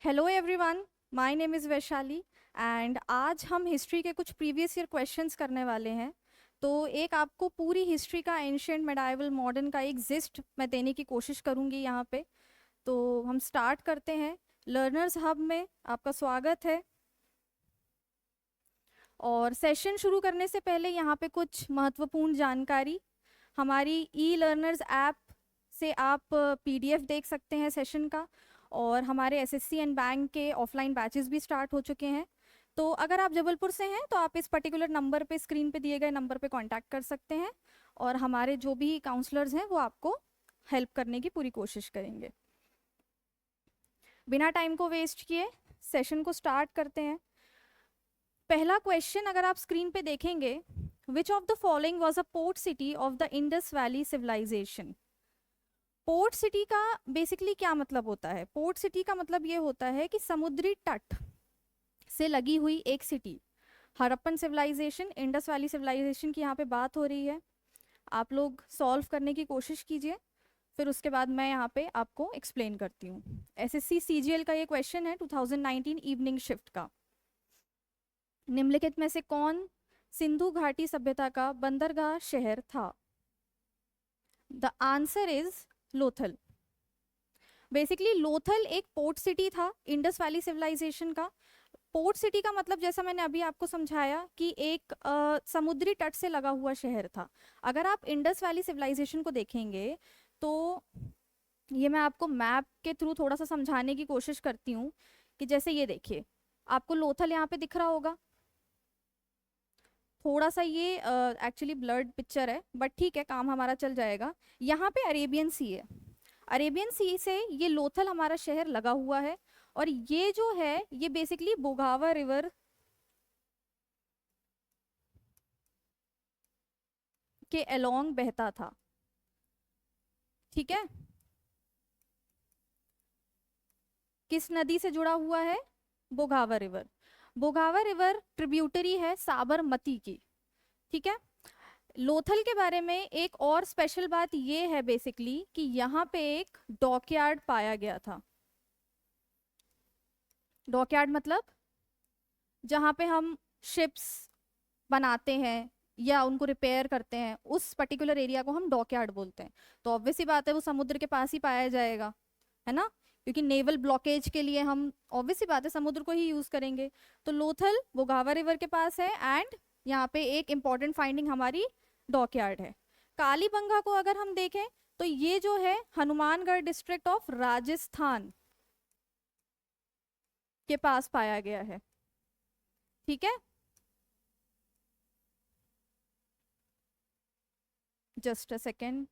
Hello everyone, my name is Vaishali and आज हम history के कुछ प्रीवियस ईयर क्वेश्चंस करने वाले हैं। तो एक आपको पूरी हिस्ट्री का एंशियंट मेडाइवल मॉडर्न का एक जिस्ट मैं देने की कोशिश करूंगी यहाँ पे। तो हम स्टार्ट करते हैं। लर्नर्स हब में आपका स्वागत है। और सेशन शुरू करने से पहले यहाँ पे कुछ महत्वपूर्ण जानकारी। हमारी ई लर्नर्स ऐप से आप पीडीएफ देख सकते हैं सेशन का। और हमारे एसएससी एंड बैंक के ऑफलाइन बैचेस भी स्टार्ट हो चुके हैं। तो अगर आप जबलपुर से हैं तो आप इस पर्टिकुलर नंबर पे, स्क्रीन पे दिए गए नंबर पे कांटेक्ट कर सकते हैं। और हमारे जो भी काउंसलर्स हैं वो आपको हेल्प करने की पूरी कोशिश करेंगे। बिना टाइम को वेस्ट किए सेशन को स्टार्ट करते हैं। पहला क्वेश्चन अगर आप स्क्रीन पे देखेंगे, which of the following was a port city of the Indus valley civilisation. Port city का बेसिकली क्या मतलब होता है? पोर्ट सिटी का मतलब ये होता है कि समुद्री तट से लगी हुई एक city. Harappan civilisation, Indus valley civilisation की यहाँ पे बात हो रही है। आप लोग सॉल्व करने की कोशिश कीजिए, फिर उसके बाद मैं यहाँ पे आपको एक्सप्लेन करती हूँ। एसएससी सीजीएल का ये क्वेश्चन है 2019 इवनिंग शिफ्ट का। निम्नलिखित में से कौन सिंधु घाटी सभ्यता का बंदरगाह शहर था? The answer is Lothal. Basically Lothal एक पोर्ट सिटी था इंडस वैली सिविलाइजेशन का। पोर्ट सिटी का मतलब जैसा मैंने अभी आपको समझाया कि एक समुद्री तट से लगा हुआ शहर था। अगर आप इंडस वैली सिविलाइजेशन को देखेंगे तो ये मैं आपको मैप के थ्रू थोड़ा सा समझाने की कोशिश करती हूँ कि जैसे ये देखिए, आपको लोथल यहाँ पे दिख रहा होगा। थोड़ा सा ये एक्चुअली ब्लर्ड पिक्चर है, बट ठीक है, काम हमारा चल जाएगा। यहाँ पे अरेबियन सी है। अरेबियन सी से ये लोथल हमारा शहर लगा हुआ है। और ये जो है ये बेसिकली बोगावा रिवर के अलोंग बहता था। ठीक है, किस नदी से जुड़ा हुआ है? बोगावा रिवर। बोगावा रिवर ट्रिब्यूटरी है साबरमती की। ठीक है। लोथल के बारे में एक और स्पेशल बात ये है बेसिकली कि यहाँ पे एक डॉकयार्ड पाया गया था। डॉकयार्ड मतलब जहाँ पे हम शिप्स बनाते हैं या उनको रिपेयर करते हैं, उस पर्टिकुलर एरिया को हम डॉकयार्ड बोलते हैं। तो ऑब्वियस सी बात है वो समुद्र के पास ही पाया जाएगा, है ना, क्योंकि नेवल ब्लॉकेज के लिए हम ऑब्वियस सी बात है समुद्र को ही यूज करेंगे। तो लोथल बोगावा रिवर के पास है एंड यहाँ पे एक इंपॉर्टेंट फाइंडिंग हमारी डॉकयार्ड है। कालीबंगा को अगर हम देखें तो ये जो है हनुमानगढ़ डिस्ट्रिक्ट ऑफ राजस्थान के पास पाया गया है। ठीक है, जस्ट अ सेकेंड।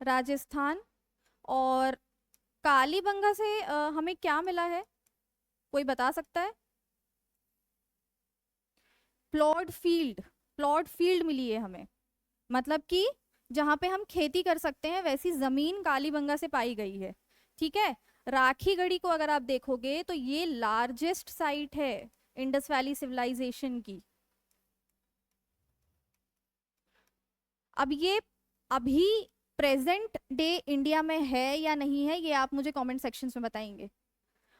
राजस्थान। और कालीबंगा से हमें क्या मिला है, कोई बता सकता है? Plot field. प्लॉट फील्ड मिली है हमें, मतलब कि जहाँ पे हम खेती कर सकते हैं वैसी जमीन कालीबंगा से पाई गई है। ठीक है। राखीगढ़ी को अगर आप देखोगे तो ये लार्जेस्ट साइट है इंडस वैली सिविलाइजेशन की। अब ये अभी प्रेजेंट डे इंडिया में है या नहीं है, ये आप मुझे कमेंट सेक्शंस में बताएंगे।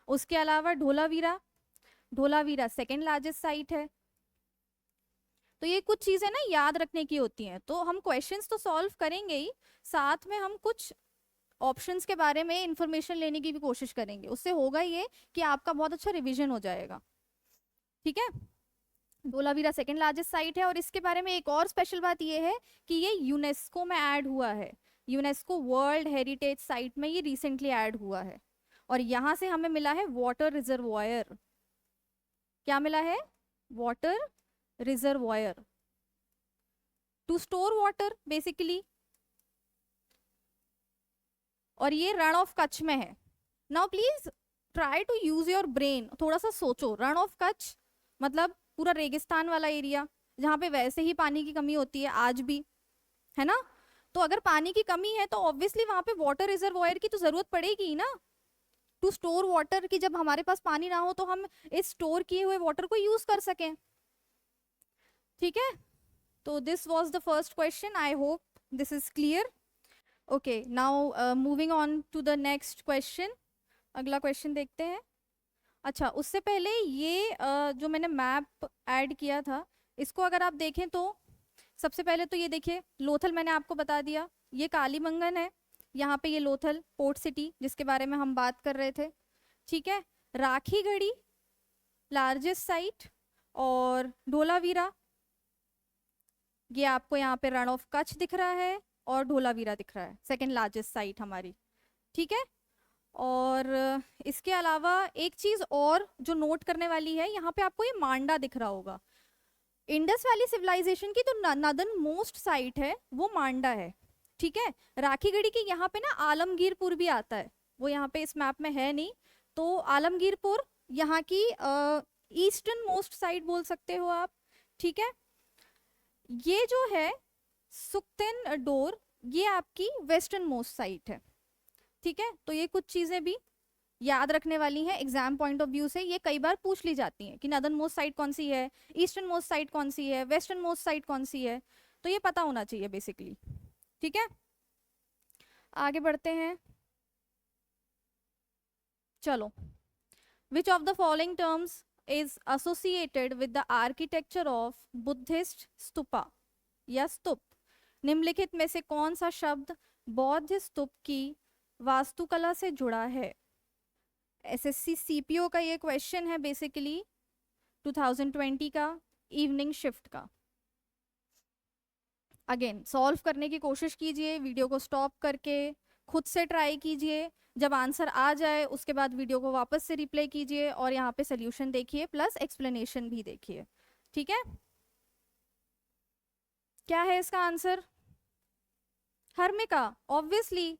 उसके अलावा Dholavira, Dholavira second largest site है। तो ये कुछ चीजें ना याद रखने की होती हैं। तो हम क्वेश्चंस तो सॉल्व करेंगे ही, साथ में हम कुछ ऑप्शंस के बारे में इंफॉर्मेशन लेने की भी कोशिश करेंगे। उससे होगा ये कि आपका बहुत अच्छा रिवीजन हो जाएगा। ठीक है। धोलावीरा सेकेंड लार्जेस्ट साइट है। और इसके बारे में एक और स्पेशल बात ये है कि ये यूनेस्को में ऐड हुआ है। यूनेस्को वर्ल्ड हेरिटेज साइट में ये रिसेंटली ऐड हुआ है। और यहाँ से हमें मिला है वाटर रिजर्वॉयर। क्या मिला है? Water reservoir to store water basically. और ये रण ऑफ कच्छ में है। Now please try to use your brain, थोड़ा सा सोचो। रण ऑफ कच्छ मतलब पूरा रेगिस्तान वाला एरिया जहाँ पे वैसे ही पानी की कमी होती है आज भी, है ना। तो अगर पानी की कमी है तो ऑब्वियसली वहां पे वाटर रिजर्वॉयर की तो जरूरत पड़ेगी ही ना, टू स्टोर वाटर की। जब हमारे पास पानी ना हो तो हम इस स्टोर किए हुए वाटर को यूज कर सकें। ठीक है। तो this was the first question, I hope this is clear. Okay, now moving on to the next question. अगला क्वेश्चन देखते हैं। अच्छा, उससे पहले ये जो मैंने मैप ऐड किया था, इसको अगर आप देखें तो सबसे पहले तो ये देखिए, लोथल मैंने आपको बता दिया, ये कालीबंगन है, यहाँ पे ये लोथल पोर्ट सिटी जिसके बारे में हम बात कर रहे थे। ठीक है, राखीगढ़ी लार्जेस्ट साइट, और धोलावीरा ये आपको यहाँ पे रण ऑफ कच्छ दिख रहा है, और धोलावीरा दिख रहा है सेकेंड लार्जेस्ट साइट हमारी। ठीक है, और इसके अलावा एक चीज और जो नोट करने वाली है, यहाँ पे आपको ये मांडा दिख रहा होगा। इंडस वैली सिविलाइजेशन की तो नदर्न मोस्ट साइट है वो मांडा है। ठीक है, राखीगढ़ी की यहाँ पे ना आलमगीरपुर भी आता है, वो यहाँ पे इस मैप में है नहीं, तो आलमगीरपुर यहाँ की ईस्टर्न मोस्ट साइट बोल सकते हो आप। ठीक है, ये जो है सुक्तेन डोर, ये आपकी वेस्टर्न मोस्ट साइट है। ठीक है, तो ये कुछ चीजें भी याद रखने वाली हैं एग्जाम पॉइंट ऑफ व्यू से, ये कई बार पूछ ली जाती हैं कि नदर्न मोस्ट साइट कौन सी है, ईस्टर्न मोस्ट साइट कौन सी है, वेस्टर्न मोस्ट साइट कौन सी है, तो ये पता होना चाहिए बेसिकली। ठीक है, आगे बढ़ते हैं। चलो, विच of the following terms is associated with the architecture of Buddhist stupa या स्तूप? निम्नलिखित में से कौन सा शब्द बौद्ध स्तूप की वास्तुकला से जुड़ा है? एसएससी सीपीओ का ये क्वेश्चन है बेसिकली 2020 का, इवनिंग शिफ्ट का। अगेन सॉल्व करने की कोशिश कीजिए, वीडियो को स्टॉप करके खुद से ट्राई कीजिए, जब आंसर आ जाए उसके बाद वीडियो को वापस से रिप्ले कीजिए और यहाँ पे सोल्यूशन देखिए प्लस एक्सप्लेनेशन भी देखिए। ठीक है, क्या है इसका आंसर? हर्मिका, ऑब्वियसली,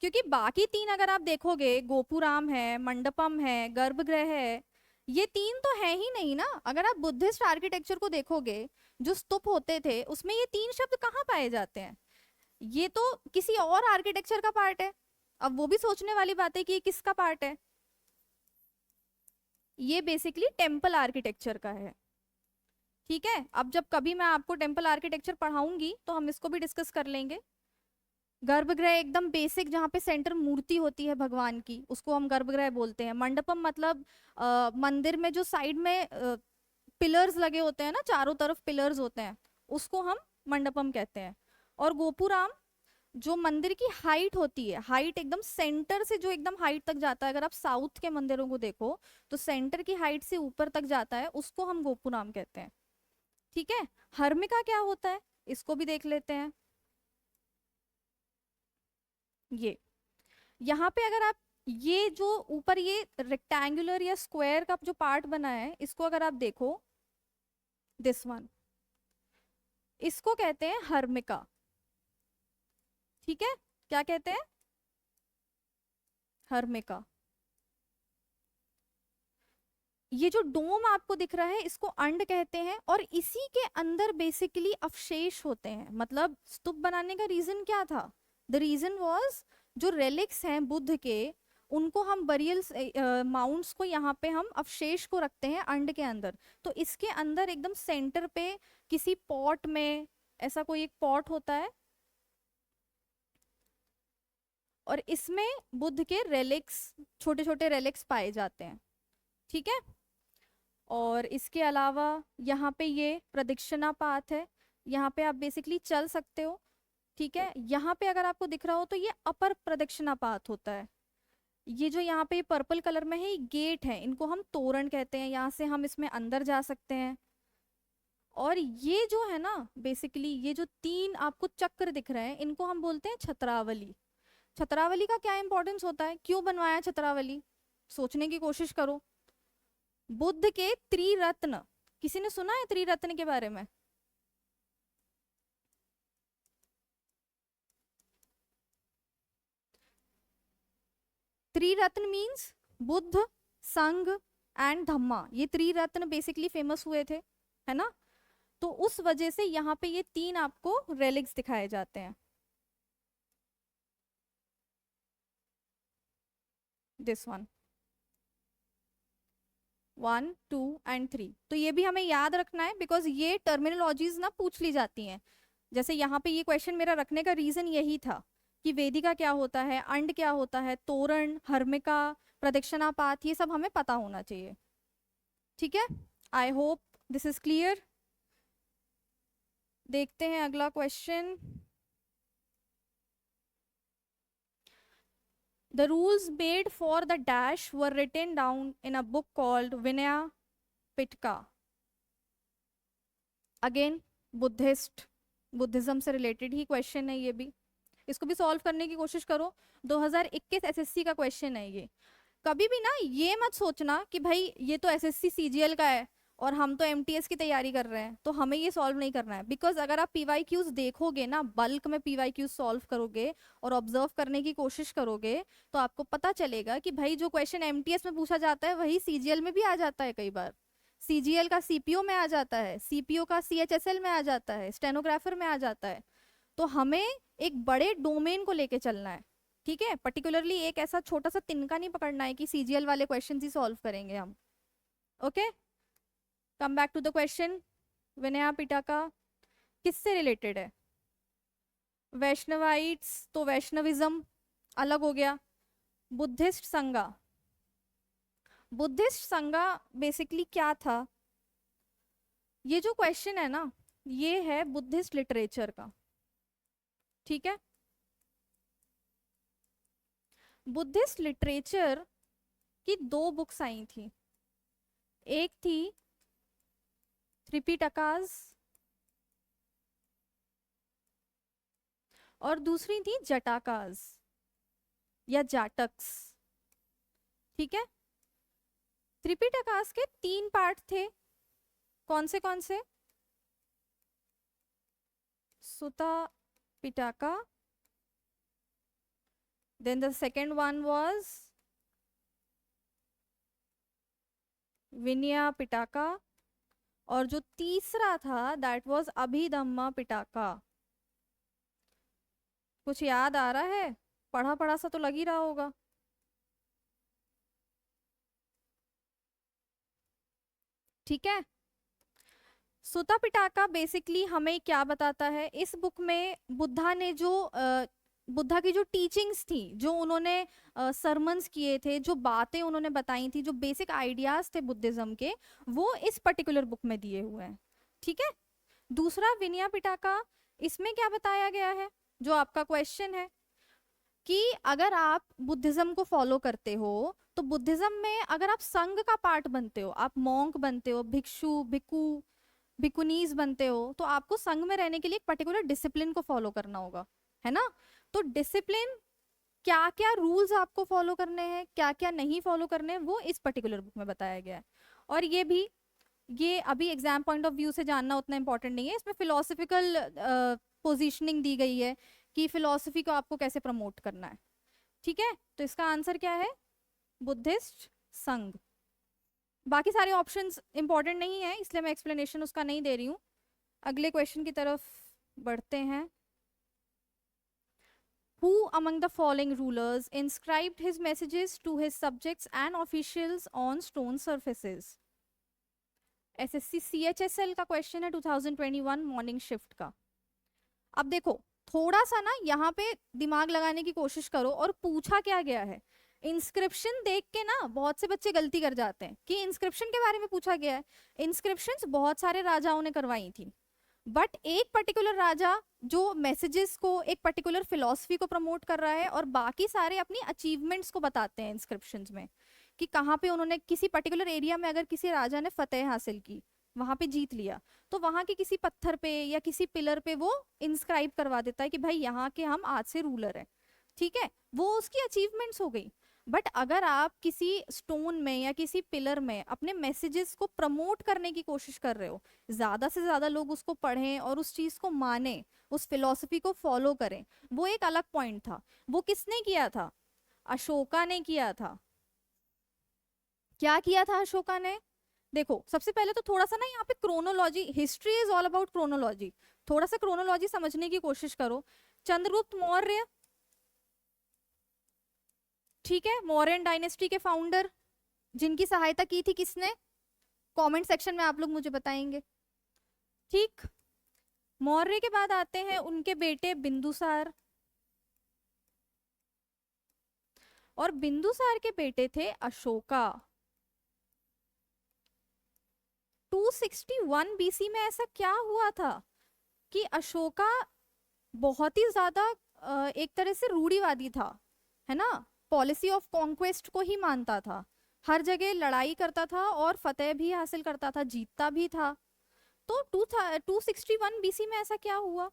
क्योंकि बाकी तीन अगर आप देखोगे, गोपुराम है, मंडपम है, गर्भगृह है, ये तीन तो है ही नहीं ना। अगर आप बुद्धिस्ट आर्किटेक्चर को देखोगे, जो स्तूप होते थे उसमें ये तीन शब्द कहाँ पाए जाते हैं? ये तो किसी और आर्किटेक्चर का पार्ट है। अब वो भी सोचने वाली बात है कि ये किसका पार्ट है। ये बेसिकली टेम्पल आर्किटेक्चर का है। ठीक है, अब जब कभी मैं आपको टेम्पल आर्किटेक्चर पढ़ाऊंगी तो हम इसको भी डिस्कस कर लेंगे। गर्भगृह एकदम बेसिक, जहाँ पे सेंटर मूर्ति होती है भगवान की, उसको हम गर्भगृह बोलते हैं। मंडपम मतलब मंदिर में जो साइड में पिलर्स लगे होते हैं ना, चारों तरफ पिलर्स होते हैं, उसको हम मंडपम कहते हैं। और गोपुराम जो मंदिर की हाइट होती है, हाइट एकदम सेंटर से जो एकदम हाइट तक जाता है, अगर आप साउथ के मंदिरों को देखो तो सेंटर की हाइट से ऊपर तक जाता है, उसको हम गोपुराम कहते हैं। ठीक है, हर्मिका क्या होता है इसको भी देख लेते हैं। ये यहाँ पे अगर आप ये जो ऊपर ये रेक्टेंगुलर या स्क्वायर का जो पार्ट बना है, इसको अगर आप देखो, दिस वन, इसको कहते हैं हर्मिका। ठीक है, क्या कहते हैं? हर्मिका। ये जो डोम आपको दिख रहा है इसको अंड कहते हैं, और इसी के अंदर बेसिकली अवशेष होते हैं। मतलब स्तूप बनाने का रीजन क्या था? द रीजन वाज जो रेलिक्स हैं बुद्ध के, उनको हम बरियल माउंट्स को यहाँ पे हम अवशेष को रखते हैं अंड के अंदर। तो इसके अंदर एकदम सेंटर पे किसी पॉट में, ऐसा कोई एक पॉट होता है, और इसमें बुद्ध के रेलिक्स, छोटे छोटे रेलिक्स पाए जाते हैं। ठीक है, और इसके अलावा यहाँ पे ये प्रदक्षिणा पाथ है, यहाँ पे आप बेसिकली चल सकते हो। ठीक है, यहाँ पे अगर आपको दिख रहा हो तो ये अपर प्रदक्षिणा पाथ होता है। ये जो यहाँ पे पर्पल कलर में है, ये गेट है, इनको हम तोरण कहते हैं, यहाँ से हम इसमें अंदर जा सकते हैं। और ये जो है ना बेसिकली, ये जो तीन आपको चक्र दिख रहे हैं, इनको हम बोलते हैं छत्रावली। छत्रावली का क्या इंपॉर्टेंस होता है, क्यों बनवाया छत्रावली? सोचने की कोशिश करो। बुद्ध के त्रिरत्न, किसी ने सुना है त्रिरत्न के बारे में? त्रिरत्न मीन्स बुद्ध, संघ एंड धम्मा, ये त्रिरत्न बेसिकली फेमस हुए थे, है ना? तो उस वजह से यहाँ पे ये तीन आपको रेलिक्स दिखाए जाते हैं। This one, 1 2 and 3। तो ये भी हमें याद रखना है बिकॉज ये टर्मिनोलॉजीज ना पूछ ली जाती हैं। जैसे यहाँ पे ये क्वेश्चन मेरा रखने का रीजन यही था कि वेदिका क्या होता है, अंड क्या होता है, तोरण, हर्मिका, प्रदक्षिणापात, ये सब हमें पता होना चाहिए। ठीक है, I hope this is clear. देखते हैं अगला question. The rules made for the dash were written down in a book called Vinaya Pitka. Again, Buddhism से रिलेटेड ही क्वेश्चन है ये भी। इसको भी सॉल्व करने की कोशिश करो। 2021 एसएससी का क्वेश्चन है ये। कभी भी ना ये मत सोचना कि भाई ये तो एसएससी सीजीएल का है और हम तो एमटीएस की तैयारी कर रहे हैं तो हमें ये सॉल्व नहीं करना है। बिकॉज अगर आप पीवाईक्यूज देखोगे ना, बल्क में पीवाईक्यूज सॉल्व करोगे और ऑब्जर्व करने की कोशिश करोगे तो आपको पता चलेगा कि भाई जो क्वेश्चन एमटीएस में पूछा जाता है वही सीजीएल में भी आ जाता है। कई बार सीजीएल का सीपीओ में आ जाता है, सीपीओ का सीएचएसएल में आ जाता है, स्टेनोग्राफर में आ जाता है। तो हमें एक बड़े डोमेन को लेके चलना है। ठीक है, पर्टिकुलरली एक ऐसा छोटा सा तिनका नहीं पकड़ना है कि सीजीएल वाले क्वेश्चन ही सॉल्व करेंगे हम। Okay, come back to the question. Vinaya Pitaka किससे रिलेटेड है? वैष्णवाइट्स तो वैष्णविज्म अलग हो गया। बुद्धिस्ट संघा, बुद्धिस्ट संघा बेसिकली क्या था? ये जो क्वेश्चन है ना ये है बुद्धिस्ट लिटरेचर का। ठीक है, बुद्धिस्ट लिटरेचर की दो बुक्स आई थी। एक थी त्रिपिटकास और दूसरी थी जटाकास या जाटक्स। ठीक है, त्रिपिटकास के 3 पार्ट थे। कौन से? सुता Pitaka, then the second one was Vinaya Pitaka और जो तीसरा था दैट वाज अभिधम्मा पिटाका। कुछ याद आ रहा है? पढ़ा पढ़ा सा तो लग ही रहा होगा। ठीक है, सुता पिटाका बेसिकली हमें क्या बताता है? इस बुक में बुद्धा ने जो बुद्धा की जो टीचिंग्स थी, जो उन्होंने सरमन्स किए थे, जो बातें उन्होंने बताई थी, जो बेसिक आइडियाज थे बुद्धिज्म के, वो इस पर्टिकुलर बुक में दिए हुए हैं। ठीक है, दूसरा विनया पिटाका, इसमें क्या बताया गया है जो आपका क्वेश्चन है कि अगर आप बुद्धिज्म को फॉलो करते हो तो बुद्धिज्म में अगर आप संघ का पार्ट बनते हो, आप मॉन्क बनते हो, भिक्षु, भिक्खु, भिकुनीज बनते हो, तो आपको संघ में रहने के लिए एक पर्टिकुलर डिसिप्लिन को फॉलो करना होगा, है ना? तो डिसिप्लिन, क्या क्या रूल्स आपको फॉलो करने हैं, क्या क्या नहीं फॉलो करने हैं, वो इस पर्टिकुलर बुक में बताया गया है। और ये अभी एग्जाम पॉइंट ऑफ व्यू से जानना उतना इंपॉर्टेंट नहीं है। इसमें फिलोसफिकल पोजीशनिंग दी गई है कि फिलोसफी को आपको कैसे प्रमोट करना है। ठीक है, तो इसका आंसर क्या है? बुद्धिस्ट संघ। बाकी सारे ऑप्शंस इंपॉर्टेंट नहीं है इसलिए मैं एक्सप्लेनेशन उसका नहीं दे रही हूँ। अगले क्वेश्चन की तरफ बढ़ते हैं। Who among the following rulers inscribed his messages to his subjects and officials on stone surfaces? SSC CHSL का क्वेश्चन है 2021 मॉर्निंग शिफ्ट का। अब देखो थोड़ा सा ना यहाँ पे दिमाग लगाने की कोशिश करो और पूछा क्या गया है। इंस्क्रिप्शन देख के ना बहुत से बच्चे गलती कर जाते हैं कि इंस्क्रिप्शन के बारे में पूछा गया है। इंस्क्रिप्शंस बहुत सारे राजाओं ने करवाई थी, बट एक पर्टिकुलर राजा जो मैसेजेस को, एक पर्टिकुलर फिलॉसफी को प्रमोट कर रहा है और बाकी सारे अपनी अचीवमेंट्स को बताते हैं इंस्क्रिप्शंस में कि कहाँ पे उन्होंने किसी पर्टिकुलर एरिया में, अगर किसी राजा ने फतेह हासिल की, वहां पे जीत लिया, तो वहां के किसी पत्थर पे या किसी पिलर पे वो इंस्क्राइब करवा देता है कि भाई यहाँ के हम आज से रूलर हैं। ठीक है, वो उसकी अचीवमेंट्स हो गई। बट अगर आप किसी स्टोन में या किसी पिलर में अपने मैसेजेस को प्रमोट करने की कोशिश कर रहे हो, ज्यादा से ज्यादा लोग उसको पढ़ें और उस चीज को माने, उस फिलॉसफी को फॉलो करें, वो एक अलग पॉइंट था। वो किसने किया था? अशोका ने किया था। क्या किया था अशोका ने? देखो सबसे पहले तो थोड़ा सा ना यहाँ पे chronology, history is all about chronology, थोड़ा सा क्रोनोलॉजी समझने की कोशिश करो। चंद्रगुप्त मौर्य, ठीक है, मौर्यन डायनेस्टी के फाउंडर, जिनकी सहायता की थी किसने? कमेंट सेक्शन में आप लोग मुझे बताएंगे। ठीक, मौर्य के बाद आते हैं उनके बेटे बिंदुसार, और बिंदुसार के बेटे थे अशोका। 261 बीसी में ऐसा क्या हुआ था कि अशोका बहुत ही ज्यादा एक तरह से रूढ़िवादी था, है ना, पॉलिसी ऑफ कॉन्क्वेस्ट को ही मानता था, हर जगह लड़ाई करता था और फतेह भी हासिल करता था, जीतता भी था। तो 261 बीसी में ऐसा क्या हुआ?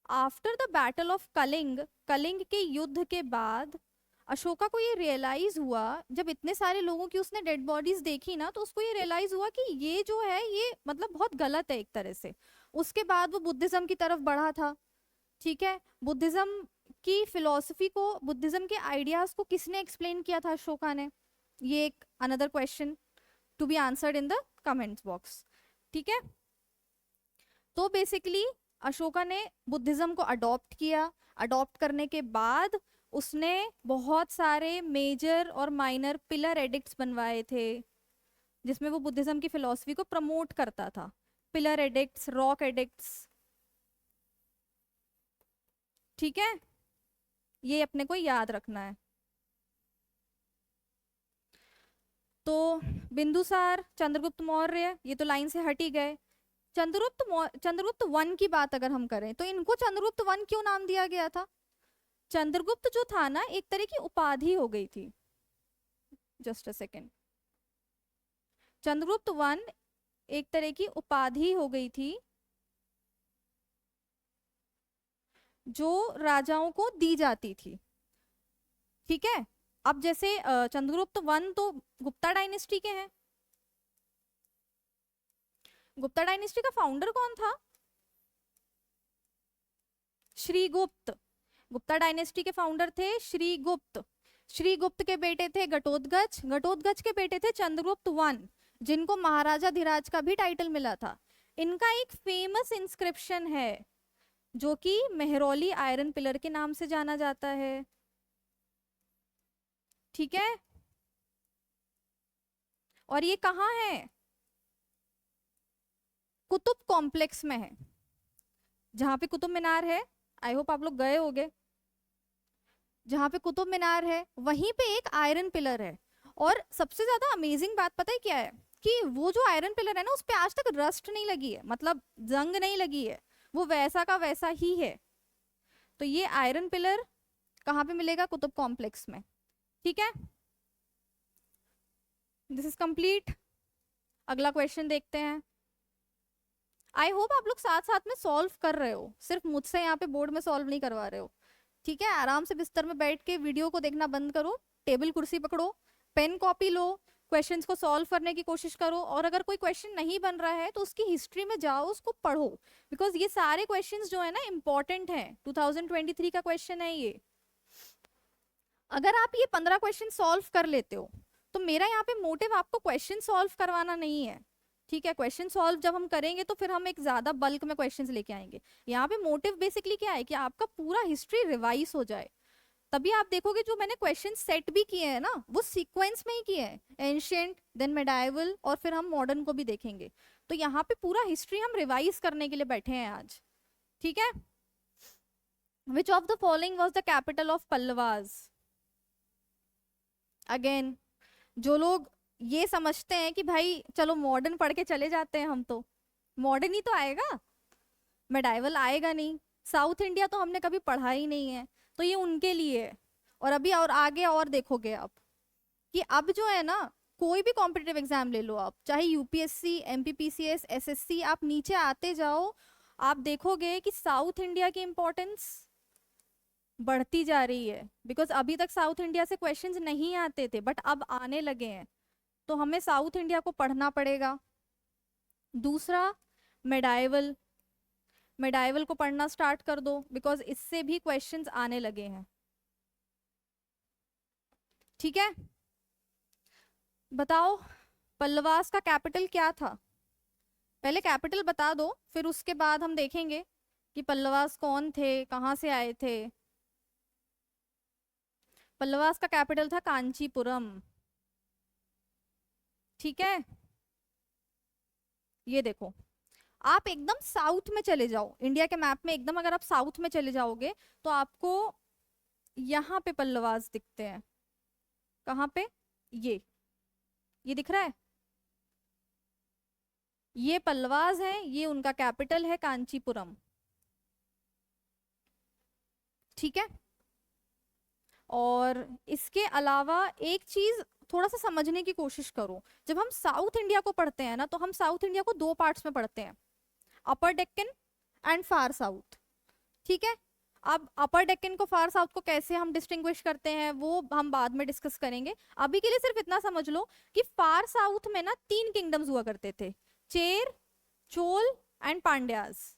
After the battle of Kalinga, Kalinga के युद्ध के बाद अशोका को ये रियलाइज हुआ, जब इतने सारे लोगों की उसने डेड बॉडीज देखी ना, तो उसको ये रियलाइज हुआ कि ये जो है ये मतलब बहुत गलत है एक तरह से। उसके बाद वो बुद्धिज्म की तरफ बढ़ा था। ठीक है, बुद्धिज्म की फिलॉसफी को, बुद्धिज्म के आइडियाज को किसने एक्सप्लेन किया था? अशोका ने। ये एक another question to be answered in the comments box. ठीक है, तो बेसिकली अशोका ने बुद्धिज्म को अडॉप्ट किया। अडॉप्ट करने के बाद उसने बहुत सारे मेजर और माइनर पिलर एडिक्ट्स बनवाए थे, जिसमें वो बुद्धिज्म की फिलॉसफी को प्रमोट करता था। Pillar addicts, rock addicts. ठीक है, ये अपने को याद रखना है। तो बिंदुसार, चंद्रगुप्त मौर्य, ये तो लाइन से हट ही गए। चंद्रगुप्त वन की बात अगर हम करें तो इनको चंद्रगुप्त वन क्यों नाम दिया गया था? चंद्रगुप्त जो था ना, एक तरह की उपाधि हो गई थी। Just a second. Chandragupta one एक तरह की उपाधि हो गई थी जो राजाओं को दी जाती थी। ठीक है, अब जैसे चंद्रगुप्त वन तो गुप्ता डायनेस्टी के हैं। गुप्ता डायनेस्टी का फाउंडर कौन था? श्रीगुप्त। गुप्ता डायनेस्टी के फाउंडर थे श्रीगुप्त। श्रीगुप्त के बेटे थे घटोत्कच, घटोत्कच के बेटे थे चंद्रगुप्त वन, जिनको महाराजा धीराज का भी टाइटल मिला था। इनका एक फेमस इंस्क्रिप्शन है जो कि मेहरौली आयरन पिलर के नाम से जाना जाता है। ठीक है, और ये कहाँ है? कुतुब कॉम्प्लेक्स में है, जहां पे कुतुब मीनार है। आई होप आप लोग गए होंगे। जहां पे कुतुब मीनार है वहीं पे एक आयरन पिलर है। और सबसे ज्यादा अमेजिंग बात पता है क्या है? कि वो जो आयरन पिलर है ना, उस पे आज तक रस्ट नहीं लगी है, मतलब जंग नहीं लगी है, वो वैसा का वैसा ही है। तो ये आयरन पिलर कहाँ पे मिलेगा? कुतुब कॉम्प्लेक्स में। ठीक है, दिस इज कंप्लीट। अगला क्वेश्चन देखते हैं। आई होप आप लोग साथ साथ में सॉल्व कर रहे हो, सिर्फ मुझसे यहाँ पे बोर्ड में सॉल्व नहीं करवा रहे हो। ठीक है, आराम से बिस्तर में बैठ के वीडियो को देखना बंद करो, टेबल कुर्सी पकड़ो, पेन कॉपी लो, क्वेश्चंस को सॉल्व करने की कोशिश करो। और अगर कोई क्वेश्चन नहीं बन रहा है तो उसकी हिस्ट्री में जाओ, उसको पढ़ो, बिकॉज ये सारे क्वेश्चंस जो है ना इंपॉर्टेंट है। 2023 का क्वेश्चन है ये। अगर आप ये 15 क्वेश्चन सॉल्व कर लेते हो तो मेरा यहाँ पे मोटिव आपको क्वेश्चन सॉल्व करवाना नहीं है। ठीक है, क्वेश्चन सॉल्व जब हम करेंगे तो फिर हम एक ज्यादा बल्क में क्वेश्चंस लेके आएंगे। यहाँ पे मोटिव बेसिकली क्या है कि आपका पूरा हिस्ट्री रिवाइज हो जाए। तभी आप देखोगे जो मैंने क्वेश्चन सेट भी किए हैं ना, वो सीक्वेंस में ही किए हैं, एंशिएंट, देन मेडाइवल, और फिर हम मॉडर्न को भी देखेंगे। तो यहाँ पे पूरा हिस्ट्री हम रिवाइज करने के लिए बैठे हैं आज। ठीक है, which of the following was the capital of Pallavas? Again, जो लोग ये समझते हैं कि भाई चलो मॉडर्न पढ़ के चले जाते हैं हम, तो मॉडर्न ही तो आएगा, मेडाइवल आएगा नहीं। साउथ इंडिया तो हमने कभी पढ़ा ही नहीं है, तो ये उनके लिए है। और अभी और आगे और देखोगे आप कि अब जो है ना, कोई भी कॉम्पिटिटिव एग्जाम ले लो आप, चाहे यूपीएससी, एमपीपीसीएस, एसएससी, आप नीचे आते जाओ, आप देखोगे कि साउथ इंडिया की इंपॉर्टेंस बढ़ती जा रही है। बिकॉज अभी तक साउथ इंडिया से क्वेश्चंस नहीं आते थे, बट अब आने लगे हैं, तो हमें साउथ इंडिया को पढ़ना पड़ेगा। दूसरा, मेडाइवल, मेडाइवल को पढ़ना स्टार्ट कर दो, बिकॉज इससे भी क्वेश्चंस आने लगे हैं। ठीक है, बताओ पल्लवास का कैपिटल क्या था? पहले कैपिटल बता दो, फिर उसके बाद हम देखेंगे कि पल्लवास कौन थे, कहाँ से आए थे। पल्लवास का कैपिटल था कांचीपुरम। ठीक है, ये देखो, आप एकदम साउथ में चले जाओ इंडिया के मैप में, एकदम अगर आप साउथ में चले जाओगे तो आपको यहाँ पे पल्लवास दिखते हैं। कहाँ पे? ये दिख रहा है, ये पल्लवास है, ये उनका कैपिटल है कांचीपुरम। ठीक है, और इसके अलावा एक चीज थोड़ा सा समझने की कोशिश करो, जब हम साउथ इंडिया को पढ़ते हैं ना, तो हम साउथ इंडिया को दो पार्ट्स में पढ़ते हैं, अपर डेक्कन एंड फार साउथ। ठीक है, अब अपर डेक्कन को फार साउथ को कैसे हम डिस्टिंग्विश करते हैं वो हम बाद में डिस्कस करेंगे। अभी के लिए सिर्फ इतना समझ लो कि फार साउथ में ना तीन किंगडम्स हुआ करते थे, चेर, चोल एंड पांड्यास।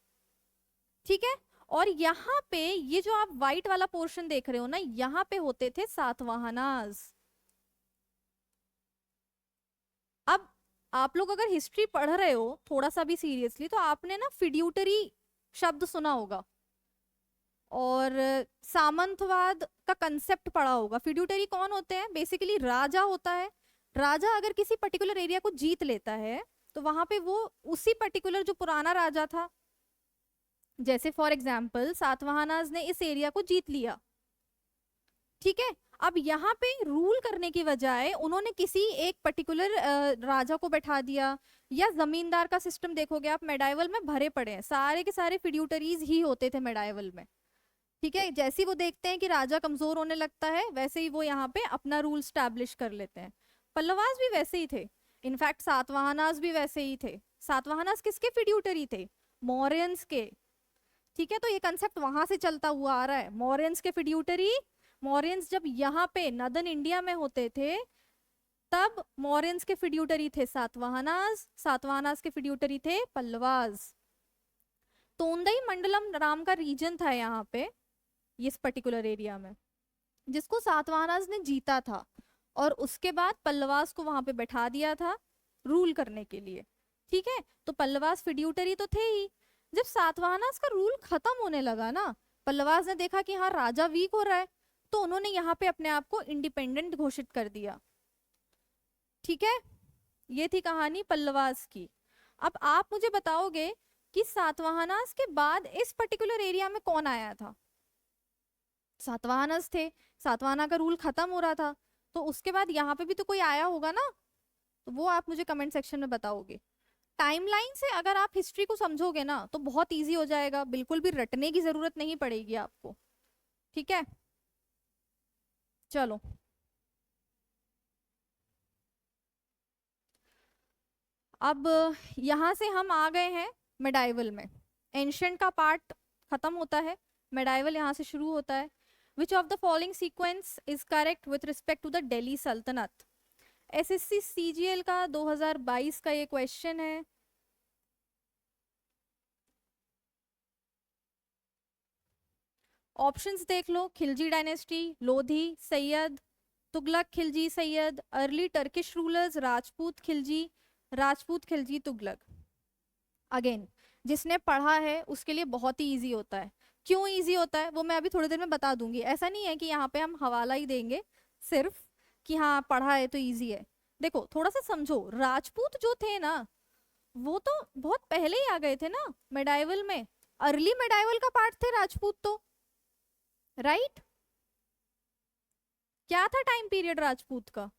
ठीक है, और यहाँ पे ये जो आप व्हाइट वाला पोर्शन देख रहे हो ना, यहाँ पे होते थे सातवाहनास। अब आप लोग अगर हिस्ट्री पढ़ रहे हो थोड़ा सा भी सीरियसली, तो आपने ना फिड्यूटरी शब्द सुना होगा और सामंतवाद का कंसेप्ट पढ़ा होगा। फिड्यूटरी कौन होते हैं? बेसिकली राजा होता है। राजा अगर किसी पर्टिकुलर एरिया को जीत लेता है तो वहां पे वो उसी पर्टिकुलर जो पुराना राजा था, जैसे फॉर एग्जाम्पल सातवाहनास ने इस एरिया को जीत लिया, ठीक है, अब यहाँ पे रूल करने की बजाय उन्होंने किसी एक पर्टिकुलर राजा को बैठा दिया, या जमींदार का सिस्टम देखोगे आप, मेडाइवल में भरे पड़े हैं, सारे के सारे फिड्यूटरीज ही होते थे मेडाइवल में। ठीक है, जैसे ही वो देखते हैं कि राजा कमजोर होने लगता है, वैसे ही वो यहाँ पे अपना रूल स्टैब्लिश कर लेते हैं। पल्लवास भी वैसे ही थे, इनफैक्ट सातवाहनास भी वैसे ही थे। सातवाहनास किसके फिड्यूटरी थे? मौर्यंस के। ठीक है, तो ये कंसेप्ट वहां से चलता हुआ आ रहा है, मौर्यंस के फिड्यूटरी। मौर्यंस जब यहाँ पे नदन इंडिया में होते थे, तब मौर्यंस के फिड्यूटरी थे सातवाहनास, सातवाहनास के फिड्यूटरी थे पल्लवास। तोंदई मंडलम नाम का रीजन था यहाँ पे, इस पर्टिकुलर एरिया में, जिसको सातवाहनास ने जीता था, और उसके बाद पल्लवास को वहां पे बैठा दिया था रूल करने के लिए। ठीक है, तो पल्लवास फिड्यूटरी तो थे ही। जब सातवाहनास का रूल खत्म होने लगा ना, पल्लवास ने देखा कि हाँ राजा वीक हो रहा है, तो उन्होंने यहाँ पे अपने आप को इंडिपेंडेंट घोषित कर दिया। ठीक है, ये थी कहानी पल्लवास की। अब आप मुझे बताओगे कि सातवाहनास के बाद इस पर्टिकुलर एरिया में कौन आया था? सातवाहनस थे, सातवाहना का रूल खत्म हो रहा था, तो उसके बाद यहाँ पे भी तो कोई आया होगा ना, तो वो आप मुझे कमेंट सेक्शन में बताओगे। टाइमलाइन से अगर आप हिस्ट्री को समझोगे ना तो बहुत इजी हो जाएगा, बिल्कुल भी रटने की जरूरत नहीं पड़ेगी आपको। ठीक है, चलो अब यहाँ से हम आ गए हैं मेडाइवल में। एंशंट का पार्ट खत्म होता है, मेडाइवल यहाँ से शुरू होता है। Which of the following sequence is correct with respect to the Delhi सल्तनत? एसएससी सीजीएल का 2022 का ये क्वेश्चन है। ऑप्शंस देख लो, Khilji dynasty, Lodhi, Sayyid, Tughlaq Khilji Sayyid, early Turkish rulers, Rajput Khilji, Rajput Khilji Tughlaq. Again, जिसने पढ़ा है उसके लिए बहुत ही इजी होता है। क्यों इजी होता है वो मैं अभी थोड़ी देर में बता दूंगी। ऐसा नहीं है कि यहाँ पे हम हवाला ही देंगे सिर्फ कि हाँ पढ़ा है तो इजी है। देखो थोड़ा सा समझो, राजपूत जो थे ना वो तो बहुत पहले ही आ गए थे ना मेडाइवल में, अर्ली मेडाइवल का पार्ट थे राजपूत तो, राइट? क्या था टाइम पीरियड राजपूत का?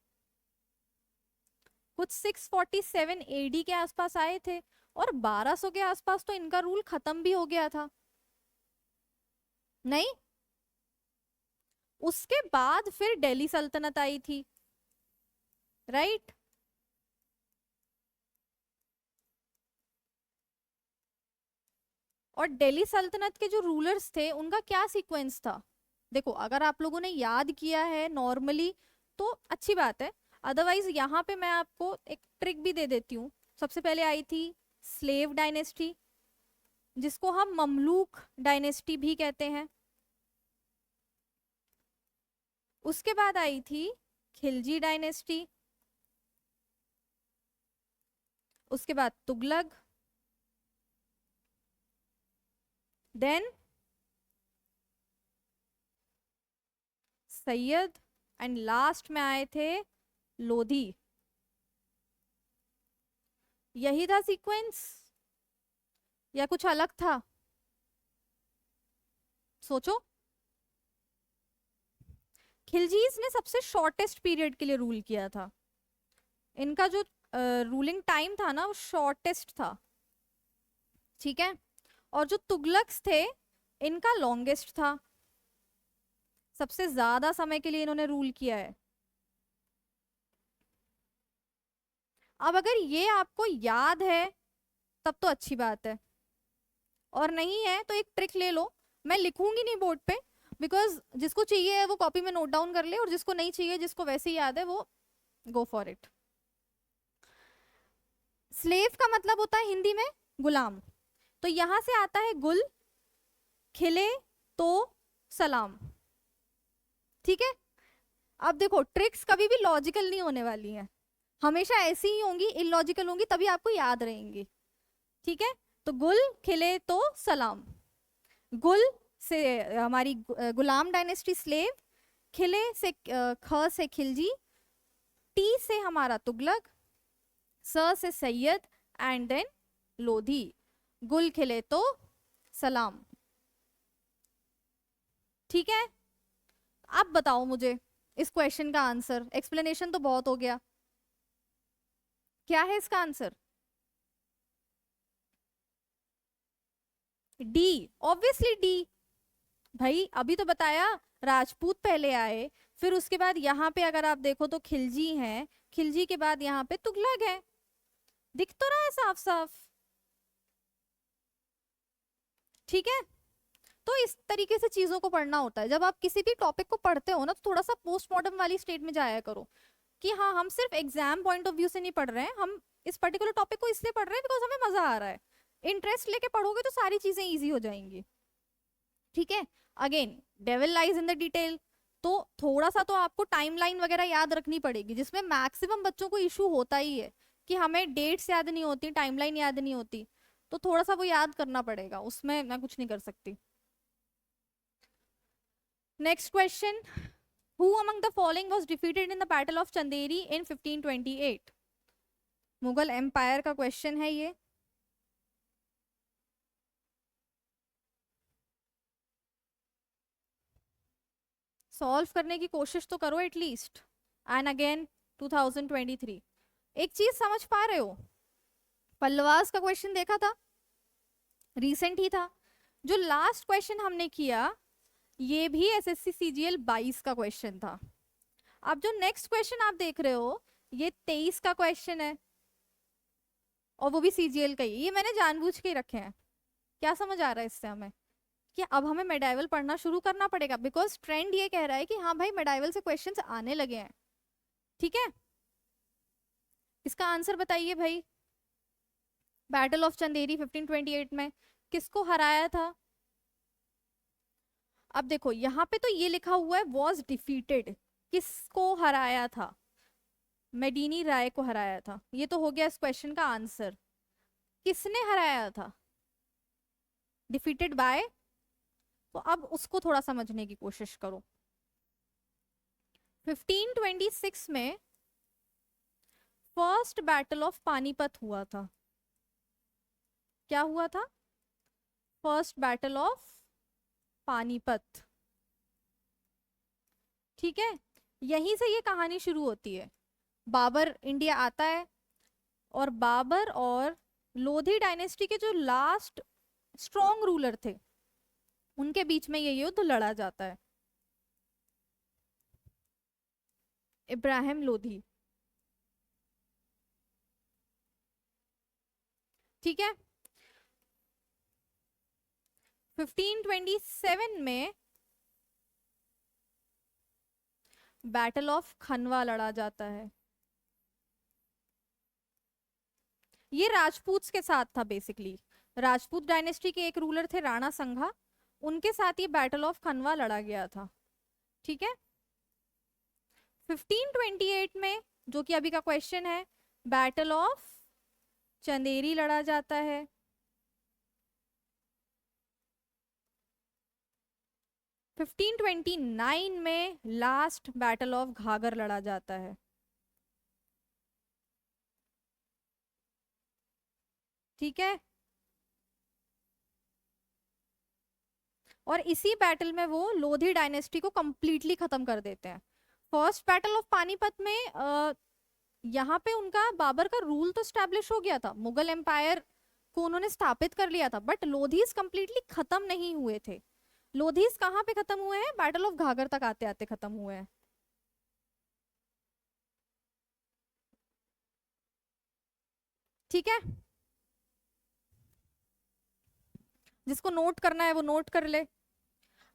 कुछ 647 एडी के आसपास आए थे, और 1200 के आसपास तो इनका रूल खत्म भी हो गया था। नहीं, उसके बाद फिर दिल्ली सल्तनत आई थी, राइट? और दिल्ली सल्तनत के जो रूलर्स थे उनका क्या सीक्वेंस था? देखो अगर आप लोगों ने याद किया है नॉर्मली तो अच्छी बात है, अदरवाइज यहाँ पे मैं आपको एक ट्रिक भी दे देती हूँ। सबसे पहले आई थी स्लेव डायनेस्टी, जिसको हम ममलूक डायनेस्टी भी कहते हैं। उसके बाद आई थी खिलजी डायनेस्टी, उसके बाद Tughlaq, then Sayyid, and last में आए थे लोधी। यही था सीक्वेंस या कुछ अलग था? सोचो। खिलजीज ने सबसे शॉर्टेस्ट पीरियड के लिए रूल किया था। इनका जो रूलिंग टाइम था ना वो शॉर्टेस्ट था, ठीक है। और जो तुगलक्स थे इनका लॉन्गेस्ट था, सबसे ज्यादा समय के लिए इन्होंने रूल किया है। अब अगर ये आपको याद है तब तो अच्छी बात है, और नहीं है तो एक ट्रिक ले लो। मैं लिखूंगी नहीं बोर्ड पे, बिकॉज जिसको चाहिए है वो कॉपी में नोट डाउन कर ले, और जिसको नहीं चाहिए, जिसको वैसे ही याद है, वो गो फॉर इट। स्लेव का मतलब होता है हिंदी में गुलाम, तो यहां से आता है गुल, खिले तो सलाम, ठीक है। अब देखो ट्रिक्स कभी भी लॉजिकल नहीं होने वाली हैं, हमेशा ऐसी ही होंगी, इलॉजिकल होंगी, तभी आपको याद रहेंगी, ठीक है। तो गुल खिले तो सलाम, गुल से हमारी गुलाम डायनेस्टी स्लेव, खिले से ख से खिलजी, टी से हमारा तुगलक, स से सैयद, एंड देन लोधी। गुल खिले तो सलाम, ठीक है। अब बताओ मुझे इस क्वेश्चन का आंसर, एक्सप्लेनेशन तो बहुत हो गया, क्या है इसका आंसर? D, obviously D. भाई अभी तो बताया, राजपूत पहले आए, फिर उसके बाद यहाँ पे अगर आप देखो तो खिलजी हैं, खिलजी के बाद यहाँ पे तुगलक है, दिख तो रहा है साफ साफ, ठीक है। तो इस तरीके से चीजों को पढ़ना होता है, जब आप किसी भी टॉपिक को पढ़ते हो ना तो थोड़ा सा पोस्टमार्टम वाली स्टेट में जाया करो, कि हाँ हम सिर्फ एग्जाम पॉइंट ऑफ व्यू से नहीं पढ़ रहे हैं, हम इस पर्टिकुलर टॉपिक को इसलिए पढ़ रहे हैं बिकॉज हमें मजा आ रहा है। इंटरेस्ट लेके पढ़ोगे तो सारी चीजें इजी हो जाएंगी, ठीक है। Again devil lies in the detail, तो थोड़ा सा तो आपको टाइमलाइन वगैरह याद रखनी पड़ेगी, जिसमें मैक्सिमम बच्चों को इशू होता ही है कि हमें डेट्स याद नहीं होती, टाइमलाइन याद नहीं होती, तो थोड़ा सा वो याद करना पड़ेगा, उसमें मैं कुछ नहीं कर सकती। Next question, who among the following was defeated in the battle of Chanderi in 1528? Mughal empire का क्वेश्चन है ये। सॉल्व करने की कोशिश तो करो एटलीस्ट। एंड अगेन 2023, एक चीज समझ पा रहे हो, पल्लवास का क्वेश्चन देखा था, रीसेंट ही था। जो लास्ट क्वेश्चन हमने किया ये भी एसएससी सीजीएल 22 का क्वेश्चन था। अब जो नेक्स्ट क्वेश्चन आप देख रहे हो ये 23 का क्वेश्चन है, और वो भी सीजीएल का ही, ये मैंने जानबूझ के ही रखे हैं। क्या समझ आ रहा है इससे हमें, कि अब हमें मेडाइवल पढ़ना शुरू करना पड़ेगा, बिकॉज ट्रेंड ये कह रहा है कि हाँ भाई मेडाइवल से क्वेश्चंस आने लगे हैं, ठीक है। इसका आंसर बताइए भाई, बैटल ऑफ चंदेरी 1528 में किसको हराया था? अब देखो यहाँ पे तो ये लिखा हुआ है वॉज डिफीटेड, किसको हराया था? मेडिनी राय को हराया था, ये तो हो गया इस क्वेश्चन का आंसर। किसने हराया था? डिफीटेड बाय, तो अब उसको थोड़ा समझने की कोशिश करो। 1526 में फर्स्ट बैटल ऑफ पानीपत हुआ था। क्या हुआ था? फर्स्ट बैटल ऑफ पानीपत, ठीक है। यहीं से ये कहानी शुरू होती है, बाबर इंडिया आता है, और बाबर और लोधी डायनेस्टी के जो लास्ट स्ट्रॉन्ग रूलर थे उनके बीच में ये युद्ध लड़ा जाता है, इब्राहिम लोधी, ठीक है। 1527 में बैटल ऑफ खनवा लड़ा जाता है, ये राजपूत के साथ था बेसिकली। राजपूत डायनेस्टी के एक रूलर थे राणा संघा, उनके साथ ये बैटल ऑफ खनवा लड़ा गया था, ठीक है। 1528 में जो कि अभी का क्वेश्चन है, बैटल ऑफ चंदेरी लड़ा जाता है। 1529 में लास्ट बैटल ऑफ घाघर लड़ा जाता है। ठीक है, और इसी बैटल में वो लोधी डायनेस्टी को कंप्लीटली खत्म कर देते हैं। फर्स्ट बैटल ऑफ पानीपत में यहाँ पे उनका बाबर का रूल तो स्टैब्लिश हो गया था, मुगल एम्पायर को उन्होंने स्थापित कर लिया था, बट लोधीज कंप्लीटली खत्म नहीं हुए थे। लोधीज कहाँ पे खत्म हुए हैं? बैटल ऑफ घाघर तक आते आते खत्म हुए हैं। ठीक है, जिसको नोट करना है वो नोट कर ले।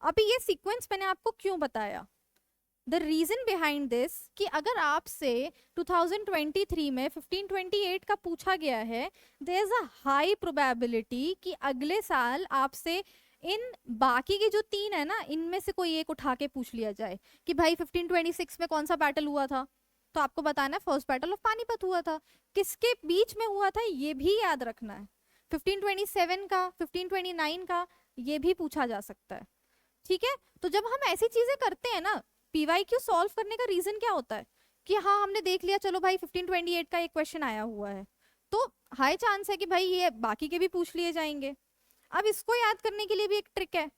अभी ये सीक्वेंस मैंने आपको क्यों बताया? द रीजन बिहाइंड दिस कि अगर आपसे 2023 में 1528 का पूछा गया है, there is a high probability कि अगले साल आपसे इन बाकी के जो तीन है ना, इनमें से कोई एक उठा के पूछ लिया जाए कि भाई 1526 में कौन सा बैटल हुआ था, तो आपको बताना है फर्स्ट बैटल ऑफ पानीपत हुआ था। किसके बीच में हुआ था ये भी याद रखना है। 1527 का, 1529 का, ये भी पूछा जा सकता है। ठीक है, तो जब हम ऐसी चीजें करते हैं ना, पीवाईक्यू सॉल्व करने का रीजन क्या होता है कि हाँ हमने देख लिया, चलो भाई 1528 का एक क्वेश्चन आया हुआ है, तो हाई चांस है कि भाई ये बाकी के भी पूछ लिए जाएंगे। अब इसको याद करने के लिए भी एक ट्रिक है,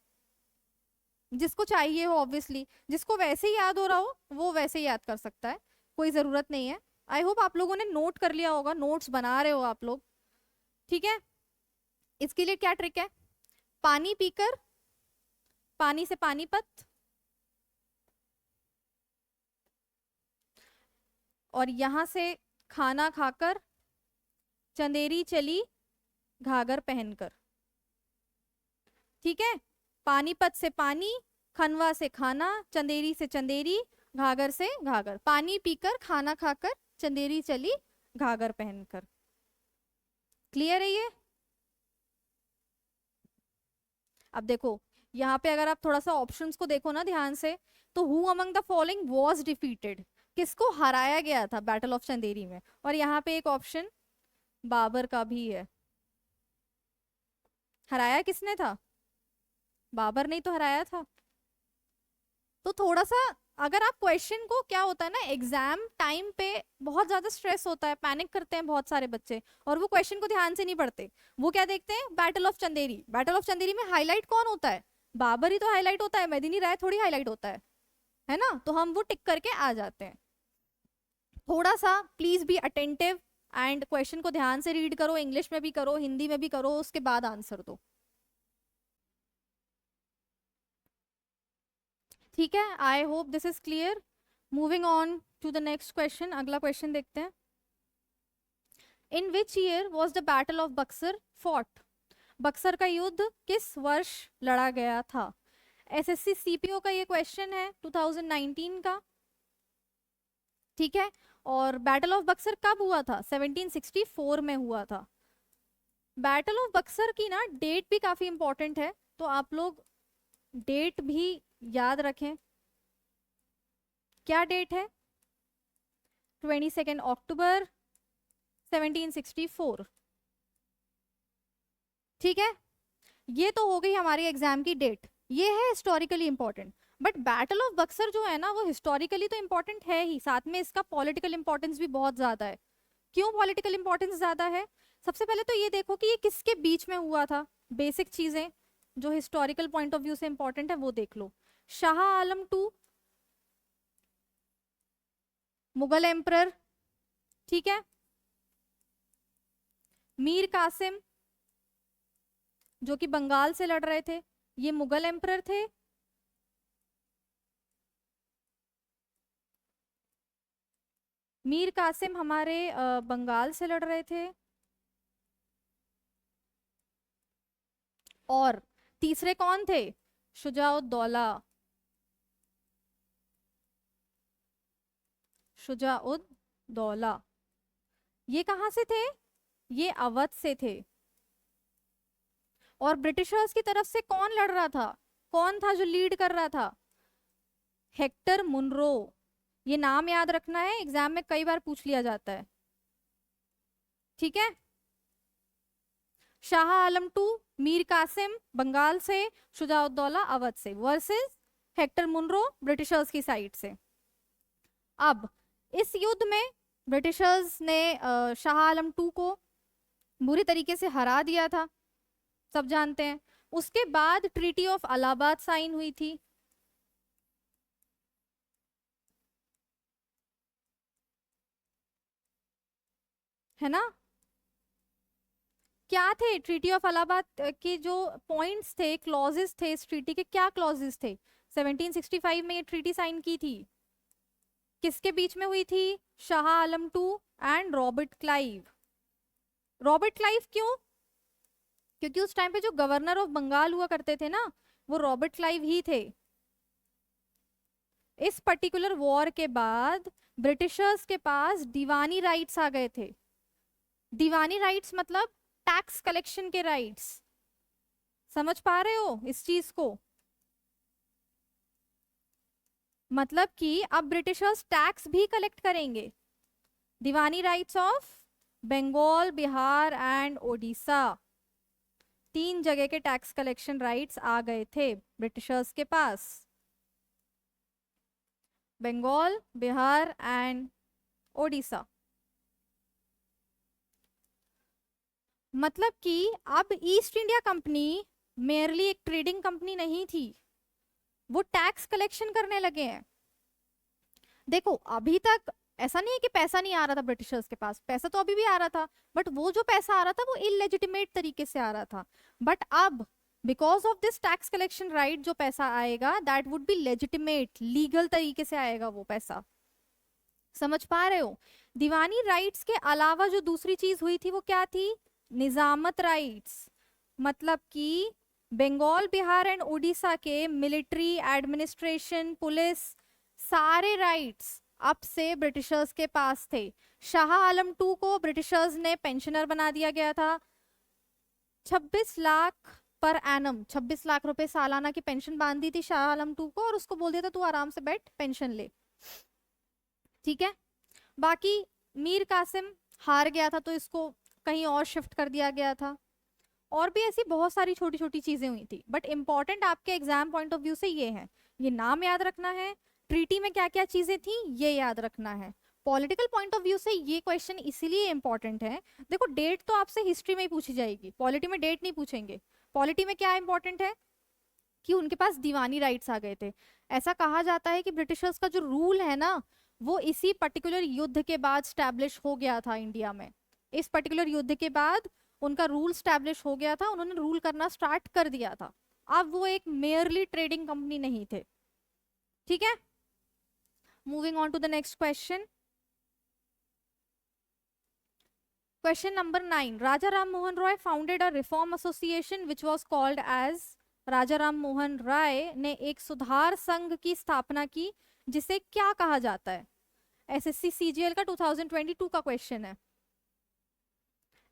जिसको चाहिए हो ऑब्वियसली, जिसको वैसे ही याद हो रहा हो वो वैसे ही याद कर सकता है, कोई जरूरत नहीं है। आई होप आप लोगों ने नोट कर लिया होगा, नोट्स बना रहे हो आप लोग। ठीक है, इसके लिए क्या ट्रिक है? पानी पीकर, पानी से पानीपत, और यहां से खाना खाकर चंदेरी चली घाघर पहनकर। ठीक है, पानीपत से पानी, खनवा से खाना, चंदेरी से चंदेरी, घाघर से घाघर। पानी पीकर, खाना खाकर, चंदेरी चली घाघर पहनकर। क्लियर है ये? अब देखो यहाँ पे अगर आप थोड़ा सा ऑप्शंस को देखो ना ध्यान से, तो who among the following was defeated, किसको हराया गया था बैटल ऑफ चंदेरी में? और यहाँ पे एक ऑप्शन बाबर का भी है। हराया किसने था? बाबर ने तो हराया था। तो थोड़ा सा अगर आप क्वेश्चन को, क्या होता है ना एग्जाम टाइम पे बहुत ज्यादा स्ट्रेस होता है, पैनिक करते हैं बहुत सारे बच्चे, और वो क्वेश्चन को ध्यान से नहीं पढ़ते। वो क्या देखते हैं? Battle of Chanderi. Battle of Chanderi में हाईलाइट कौन होता है? बाबर ही तो हाईलाइट होता है, मेदिनी राय थोड़ी हाईलाइट होता है ना? तो हम वो टिक करके आ जाते हैं। थोड़ा सा please be attentive and question को ध्यान से रीड करो, इंग्लिश में भी करो, हिंदी में भी करो, उसके बाद आंसर दो। ठीक है, I hope this is clear. Moving on to the next question, अगला क्वेश्चन देखते हैं। In which year was the battle of Buxar fought? Buxar का युद्ध किस वर्ष लड़ा गया था? एसएससी सीपीओ का ये क्वेश्चन है 2019 का। ठीक है, और बैटल ऑफ बक्सर कब हुआ था? 1764 में हुआ था। बैटल ऑफ बक्सर की ना डेट भी काफी इंपॉर्टेंट है, तो आप लोग डेट भी याद रखें। क्या डेट है? 22 अक्टूबर 1764। ठीक है, ये तो हो गई हमारी एग्जाम की डेट, ये है historically important. But battle of Buxar जो है ना, वो हिस्टोरिकली तो इंपॉर्टेंट है ही, साथ में इसका पॉलिटिकल इंपॉर्टेंस भी बहुत ज्यादा है। क्यों पॉलिटिकल इंपॉर्टेंस ज्यादा है? सबसे पहले तो ये देखो कि ये किसके बीच में हुआ था। बेसिक चीजें जो हिस्टोरिकल पॉइंट ऑफ व्यू से इंपॉर्टेंट है वो देख लो। शाह आलम टू, मुगल एम्परर, ठीक है, मीर कासिम जो कि बंगाल से लड़ रहे थे, ये मुगल एम्परर थे। मीर कासिम हमारे बंगाल से लड़ रहे थे। और तीसरे कौन थे? शुजाउद्दौला। शुजाउद्दौला ये कहाँ से थे? ये अवध से थे। और ब्रिटिशर्स की तरफ से कौन लड़ रहा था? कौन था जो लीड कर रहा था? Hector Munro. ये नाम याद रखना है, एग्जाम में कई बार पूछ लिया जाता है। ठीक है, शाह आलम टू, मीर कासिम बंगाल से, शुजाउद्दौला अवध से, वर्सेस हेक्टर मुनरो ब्रिटिशर्स की साइड से। अब इस युद्ध में ब्रिटिशर्स ने शाह आलम टू को बुरी तरीके से हरा दिया था, सब जानते हैं। उसके बाद ट्रीटी ऑफ इलाहाबाद साइन हुई थी, है ना। क्या थे ट्रीटी ऑफ इलाहाबाद के जो पॉइंट्स थे, क्लॉजेस थे इस ट्रीटी के, क्या क्लॉजेस थे? 1765 में ये ट्रीटी साइन की थी, किसके बीच में हुई थी? Shah Alam two and Robert Clive. Robert Clive क्यों? क्योंकि उस टाइम पे जो गवर्नर ऑफ बंगाल हुआ करते थे ना, वो रॉबर्ट क्लाइव ही थे। इस पर्टिकुलर वॉर के बाद ब्रिटिशर्स के पास दीवानी राइट्स आ गए थे। दीवानी राइट्स मतलब टैक्स कलेक्शन के राइट्स। समझ पा रहे हो इस चीज को? मतलब कि अब ब्रिटिशर्स टैक्स भी कलेक्ट करेंगे। Diwani rights of Bengal, Bihar and Odisha, 3 जगह के टैक्स कलेक्शन राइट्स आ गए थे ब्रिटिशर्स के पास। बंगाल, बिहार एंड ओडिशा। मतलब कि अब ईस्ट इंडिया कंपनी मेयरली एक ट्रेडिंग कंपनी नहीं थी, वो टैक्स कलेक्शन करने लगे हैं। देखो अभी तक ऐसा नहीं है कि पैसा नहीं आ रहा था ब्रिटिशर्स के पास, पैसा तो अभी भी आ रहा था, बट वो जो पैसा आ रहा था वो इलेजिटिमेट तरीके से आ रहा था। बट अब because of this tax collection right जो पैसा आएगा that would be legitimate, legal तरीके से आएगा वो पैसा। समझ पा रहे हो? दीवानी राइट्स के अलावा जो दूसरी चीज हुई थी वो क्या थी? निजामत राइट्स। मतलब कि बंगाल, बिहार एंड उड़ीसा के मिलिट्री, एडमिनिस्ट्रेशन, पुलिस, सारे राइट्स अब से ब्रिटिशर्स के पास थे। शाह आलम टू को ब्रिटिशर्स ने पेंशनर बना दिया गया था। 26 लाख पर एनम, 26 लाख रुपए सालाना की पेंशन बांध दी थी शाह आलम टू को, और उसको बोल दिया था तू आराम से बैठ पेंशन ले। ठीक है। बाकी मीर कासिम हार गया था तो इसको कहीं और शिफ्ट कर दिया गया था। और भी ऐसी बहुत सारी छोटी छोटी चीजें हुई थी, बट इंपॉर्टेंट आपके एग्जाम पॉइंट ऑफ व्यू से ये है, ये नाम याद रखना है, ट्रीटी में क्या क्या चीजें थी ये याद रखना है। पॉलिटिकल पॉइंट ऑफ व्यू से ये क्वेश्चन इसीलिए इंपॉर्टेंट है, देखो डेट तो आपसे हिस्ट्री में ही पूछी जाएगी, पॉलिटी में डेट नहीं पूछेंगे। पॉलिटी में क्या इंपॉर्टेंट है कि उनके पास दीवानी राइट्स आ गए थे। ऐसा कहा जाता है कि ब्रिटिशर्स का जो रूल है ना, वो इसी पर्टिकुलर युद्ध के बाद स्टैब्लिश हो गया था इंडिया में। इस पर्टिकुलर युद्ध के बाद उनका रूल स्टैब्लिश हो गया था, उन्होंने रूल करना स्टार्ट कर दिया था। अब वो एक मेयरली ट्रेडिंग कंपनी नहीं थे। ठीक है, moving on to the next question. Question number 9, Raja Ram Mohan Roy founded a reform association which was called as. Raja Ram Mohan Rai ने एक सुधार संघ की स्थापना की जिसे क्या कहा जाता है? एसएससी सीजीएल का 2022 का क्वेश्चन है।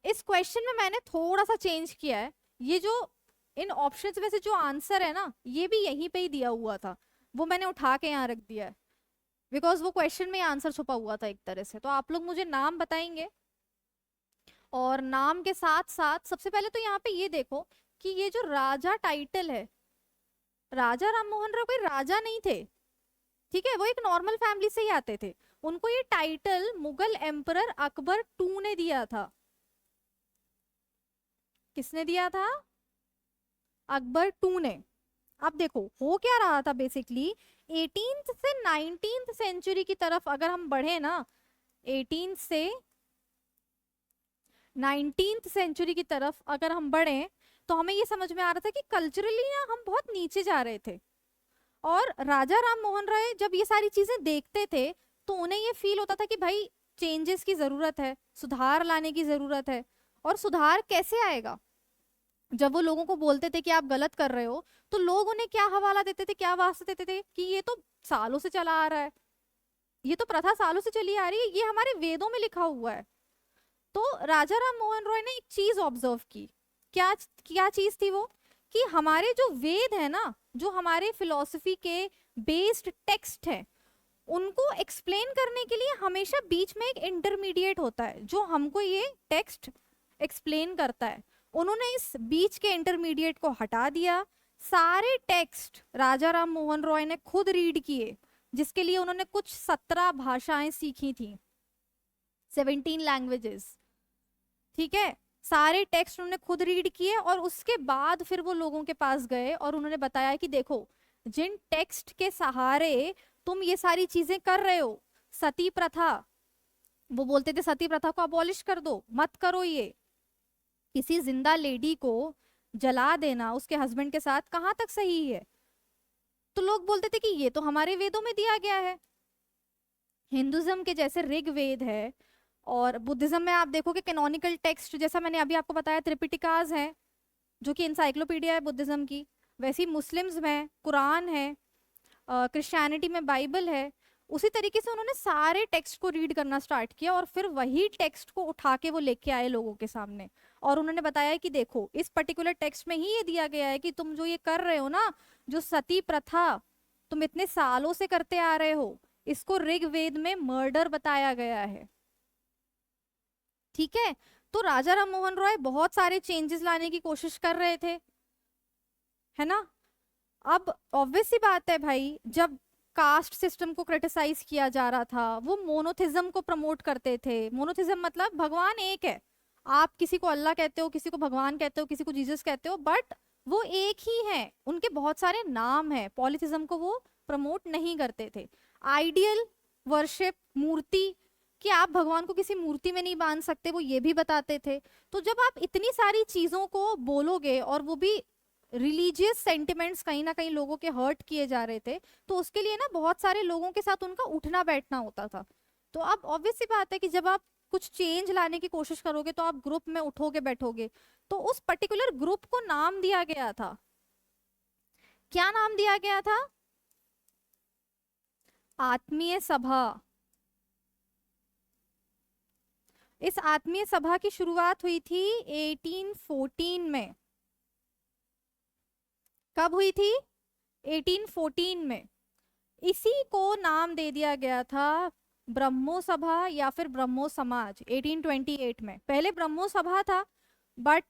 इस क्वेश्चन में मैंने थोड़ा सा चेंज किया है, ये जो इन ऑप्शंस में से जो आंसर है ना, ये भी यहीं पे ही दिया हुआ था, वो मैंने उठा के यहाँ रख दिया है, बिकॉज वो क्वेश्चन में आंसर छुपा हुआ था एक तरह से। तो आप लोग मुझे नाम बताएंगे, और नाम के साथ साथ सबसे पहले तो यहाँ पे ये देखो कि ये जो राजा टाइटल है, राजा राम मोहन राय कोई राजा नहीं थे, ठीक है, वो एक नॉर्मल फैमिली से ही आते थे। उनको ये title Mughal emperor Akbar two ने दिया था। किसने दिया था? अकबर टू ने। अब देखो हो क्या रहा था बेसिकली, 18th से 19th सेंचुरी की तरफ अगर हम बढ़े ना, 18 से 19th सेंचुरी की तरफ अगर हम बढ़े, तो हमें ये समझ में आ रहा था कि कल्चरली ना हम बहुत नीचे जा रहे थे। और राजा राम मोहन राय जब ये सारी चीजें देखते थे तो उन्हें ये फील होता था कि भाई चेंजेस की जरूरत है, सुधार लाने की जरूरत है। और सुधार कैसे आएगा? जब वो लोगों को बोलते थे कि आप गलत कर रहे हो, तो लोग उन्हें क्या हवाला देते थे, क्या वास्ते देते थे कि ये तो सालों से चला आ रहा है, ये तो प्रथा सालों से चली आ रही है, ये हमारे वेदों में लिखा हुआ है। तो राजा राम मोहन रॉय ने एक चीज ऑब्जर्व की। क्या क्या चीज थी वो? कि हमारे जो वेद है ना, जो हमारे फिलॉसफी के बेस्ड टेक्स्ट है, उनको एक्सप्लेन करने के लिए हमेशा बीच में एक इंटरमीडिएट होता है जो हमको ये टेक्स्ट एक्सप्लेन करता है। उन्होंने इस बीच के इंटरमीडिएट को हटा दिया, सारे टेक्स्ट राजा राम मोहन रॉय ने खुद रीड किए, जिसके लिए उन्होंने कुछ 17 भाषाएं सीखी थी, 17 लैंग्वेजेस। ठीक है, सारे टेक्स्ट उन्होंने खुद रीड किए और उसके बाद फिर वो लोगों के पास गए और उन्होंने बताया कि देखो, जिन टेक्स्ट के सहारे तुम ये सारी चीजें कर रहे हो, सती प्रथा, वो बोलते थे सती प्रथा को अबॉलिश कर दो, मत करो ये। किसी जिंदा लेडी को जला देना उसके हस्बैंड के साथ कहाँ तक सही है? तो लोग बोलते थे कि ये तो हमारे वेदों में दिया गया है। हिंदुज्म के जैसे ऋग्वेद है, और बुद्धिज्म में आप देखोगे कैनोनिकल टेक्स्ट, जैसा मैंने अभी आपको बताया त्रिपिटिकास है जो कि इंसाइक्लोपीडिया है बुद्धिज्म की, वैसी मुस्लिम्स में कुरान है, क्रिश्चियनिटी में बाइबल है। उसी तरीके से उन्होंने सारे टेक्स्ट को रीड करना स्टार्ट किया और फिर वही टेक्स्ट को उठा के वो लेके आए लोगों के सामने, और उन्होंने बताया कि देखो इस पर्टिकुलर टेक्स्ट में ही ये दिया गया है कि तुम जो ये कर रहे हो ना, जो सती प्रथा तुम इतने सालों से करते आ रहे हो, इसको ऋग्वेद में मर्डर बताया गया है। ठीक है, तो राजा राम मोहन रॉय बहुत सारे चेंजेस लाने की कोशिश कर रहे थे, है ना। अब ऑब्वियस सी बात है भाई, जब कास्ट सिस्टम को क्रिटिसाइज किया जा रहा था, वो मोनोथिज्म को प्रमोट करते थे। मोनोथिज्म मतलब भगवान एक है, आप किसी को अल्लाह कहते हो, किसी को भगवान कहते हो, किसी को जीसस कहते हो, बट वो एक ही है, उनके बहुत सारे नाम हैं। पॉलीथिज्म को वो प्रमोट नहीं करते थे। आइडियल वर्शिप, मूर्ति, कि आप भगवान को किसी मूर्ति में नहीं बांध सकते, वो ये भी बताते थे। तो जब आप इतनी सारी चीजों को बोलोगे और वो भी रिलीजियस सेंटिमेंट्स कहीं ना कहीं लोगों के हर्ट किए जा रहे थे, तो उसके लिए ना बहुत सारे लोगों के साथ उनका उठना बैठना होता था। तो अब ऑब्वियस सी बात है कि जब आप कुछ चेंज लाने की कोशिश करोगे तो आप ग्रुप में उठोगे बैठोगे। तो उस पर्टिकुलर ग्रुप को नाम दिया गया था, क्या नाम दिया गया था? आत्मीय सभा। इस आत्मीय सभा की शुरुआत हुई थी 1814 में। कब हुई थी? 1814 में। इसी को नाम दे दिया गया था ब्रह्मो सभा या फिर ब्रह्मो समाज 1828 में। पहले ब्रह्मो सभा था, बट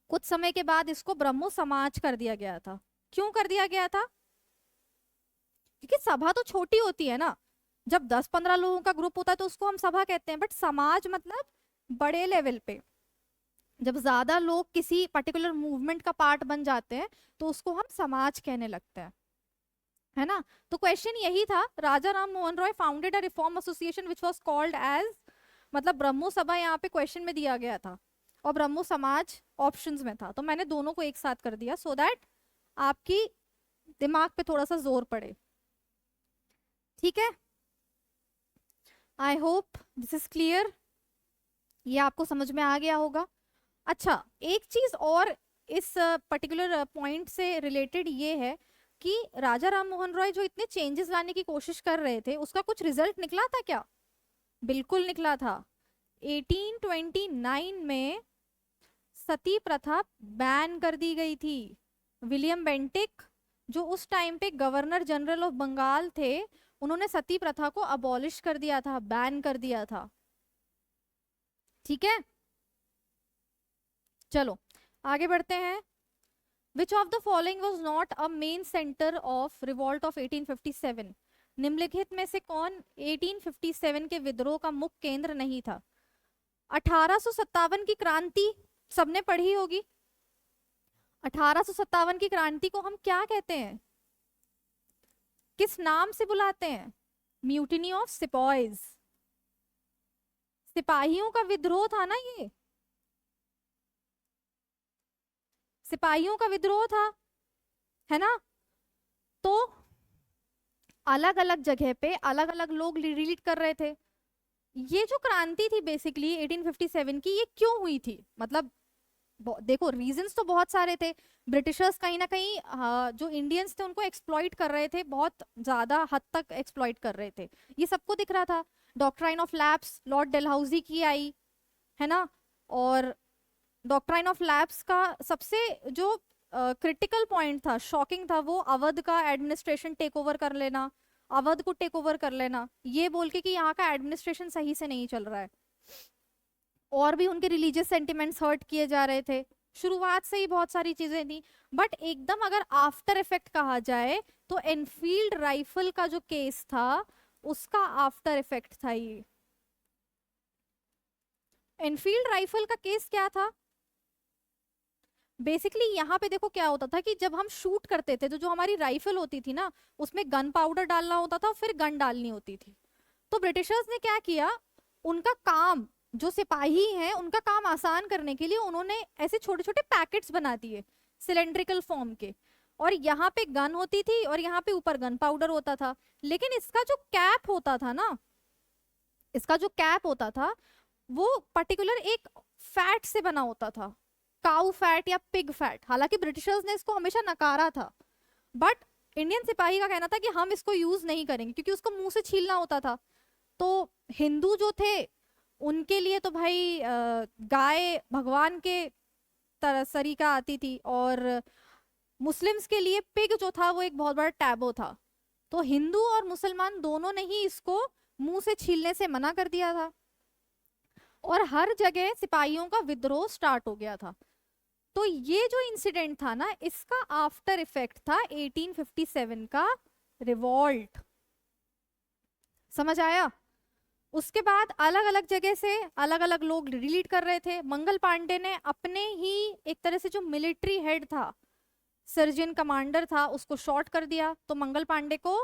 कुछ समय के बाद इसको ब्रह्मो समाज कर दिया गया था। क्यों कर दिया गया था? क्योंकि सभा तो छोटी होती है ना, जब 10-15 लोगों का ग्रुप होता है तो उसको हम सभा कहते हैं, बट समाज मतलब बड़े लेवल पे, जब ज्यादा लोग किसी पर्टिकुलर मूवमेंट का पार्ट बन जाते हैं तो उसको हम समाज कहने लगते हैं, है ना। तो क्वेश्चन यही था, Raja Ram Mohan Roy founded a reform association which was called as, मतलब ब्रह्मो सभा यहाँ पे क्वेश्चन में दिया गया था और ब्रह्मो समाज ऑप्शंस में था, तो मैंने दोनों को एक साथ कर दिया सो दैट आपकी दिमाग पे थोड़ा सा जोर पड़े। ठीक है, I hope this is clear, ये आपको समझ में आ गया होगा। अच्छा, एक चीज और इस पर्टिकुलर पॉइंट से रिलेटेड ये है कि राजा राम मोहन रॉय जो इतने चेंजेस लाने की कोशिश कर रहे थे, उसका कुछ रिजल्ट निकला था क्या? बिल्कुल निकला था। 1829 में सती प्रथा बैन कर दी गई थी। विलियम बेंटिक, जो उस टाइम पे गवर्नर जनरल ऑफ बंगाल थे, उन्होंने सती प्रथा को अबॉलिश कर दिया था, बैन कर दिया था। ठीक है, चलो आगे बढ़ते हैं। Which of the following was not a main center of revolt of 1857? निम्नलिखित में से कौन 1857 के विद्रोह का मुख्य केंद्र नहीं था? 1857 की क्रांति सबने पढ़ी होगी। 1857 की क्रांति को हम क्या कहते हैं, किस नाम से बुलाते हैं? म्यूटिनी ऑफ सिपॉयज, सिपाहियों का विद्रोह था ना ये, सिपाहियों का विद्रोह था, है ना। तो अलग अलग जगह पे अलग अलग लोग लीड कर रहे थे। ये जो क्रांति थी बेसिकली 1857 की, ये क्यों हुई थी? मतलब देखो रीजंस तो बहुत सारे थे। ब्रिटिशर्स कहीं ना कहीं जो इंडियंस थे उनको एक्सप्लॉइट कर रहे थे, बहुत ज्यादा हद तक एक्सप्लॉइट कर रहे थे, ये सबको दिख रहा था। Doctrine of lapse Lord Dalhousie की आई, है ना। और डॉक्ट्राइन ऑफ लैप्स का सबसे जो क्रिटिकल पॉइंट था, शॉकिंग था, वो अवध का एडमिनिस्ट्रेशन टेक ओवर कर लेना, अवध को टेक ओवर कर लेना, ये बोल के कि यहाँ का एडमिनिस्ट्रेशन सही से नहीं चल रहा है। और भी उनके रिलीजियस सेंटिमेंट्स हर्ट किए जा रहे थे। शुरुआत से ही बहुत सारी चीजें थी, बट एकदम अगर आफ्टर इफेक्ट कहा जाए तो एनफील्ड राइफल का जो केस था उसका आफ्टर इफेक्ट था ये। एनफील्ड राइफल का केस क्या था? बेसिकली यहाँ पे देखो क्या होता था कि जब हम शूट करते थे तो जो हमारी राइफल होती थी ना, उसमें गन पाउडर डालना होता था, फिर गन डालनी होती थी। तो ब्रिटिशर्स ने क्या किया, उनका काम, जो सिपाही हैं उनका काम आसान करने के लिए उन्होंने ऐसे छोटे छोटे पैकेट्स बना दिए सिलेंड्रिकल फॉर्म के, और यहाँ पे गन होती थी और यहाँ पे ऊपर गन पाउडर होता था। लेकिन इसका जो कैप होता था ना, इसका जो कैप होता था वो पर्टिकुलर एक फैट से बना होता था, काउ फैट या पिग फैट। हालांकि ब्रिटिशर्स ने इसको हमेशा नकारा था, बट इंडियन सिपाही का कहना था कि हम इसको यूज नहीं करेंगे क्योंकि उसको मुंह से छीलना होता था। तो हिंदू जो थे उनके लिए तो भाई गाय भगवान के तरह सरीका आती थी, और मुस्लिम्स के लिए पिग जो था वो एक बहुत बड़ा टैबो था। तो हिंदू और मुसलमान दोनों ने ही इसको मुंह से छीलने से मना कर दिया था, और हर जगह सिपाहियों का विद्रोह स्टार्ट हो गया था। तो ये जो इंसिडेंट था ना, इसका आफ्टर इफेक्ट था 1857 का रिवॉल्ट। समझ आया? उसके बाद अलग अलग जगह से अलग अलग लोग लीड कर रहे थे। मंगल पांडे ने अपने ही एक तरह से जो मिलिट्री हेड था, सर्जन कमांडर था, उसको शॉर्ट कर दिया। तो मंगल पांडे को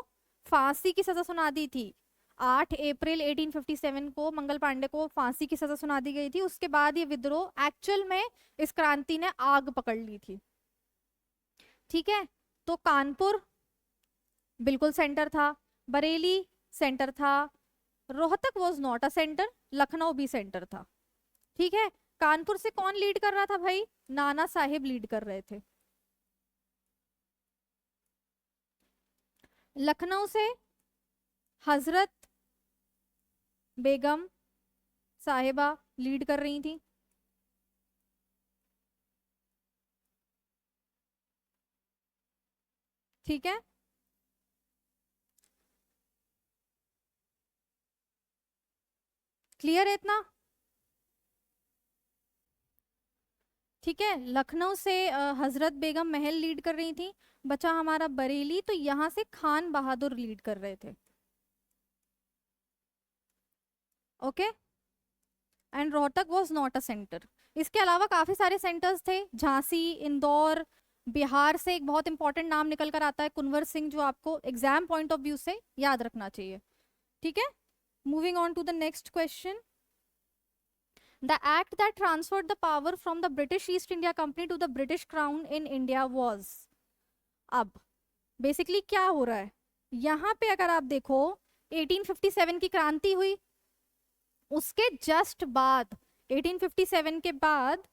फांसी की सजा सुना दी थी। 8 अप्रैल 1857 को मंगल पांडे को फांसी की सजा सुना दी गई थी। उसके बाद ये विद्रोह एक्चुअल में, इस क्रांति ने आग पकड़ ली थी। ठीक है, तो कानपुर बिल्कुल सेंटर था, बरेली सेंटर था, Rohtak was not a centre, Lucknow भी सेंटर था। ठीक है, कानपुर से कौन लीड कर रहा था भाई? नाना साहिब लीड कर रहे थे। लखनऊ से हजरत बेगम साहिबा लीड कर रही थी। ठीक है, क्लियर है इतना? ठीक है, लखनऊ से हजरत बेगम महल लीड कर रही थी। बचा हमारा बरेली, तो यहाँ से खान बहादुर लीड कर रहे थे। Okay, and Rohtak was not a centre. इसके अलावा काफी सारे सेंटर्स थे, झांसी, इंदौर। बिहार से एक बहुत इंपॉर्टेंट नाम निकल कर आता है, कुंवर सिंह, जो आपको एग्जाम पॉइंट ऑफ व्यू से याद रखना चाहिए। ठीक है, moving on to the next question. The act that transferred the power from the British East India Company to the British Crown in India was। अब बेसिकली क्या हो रहा है यहाँ पे, अगर आप देखो 1857 की क्रांति हुई, उसके जस्ट बाद 1857 के बाद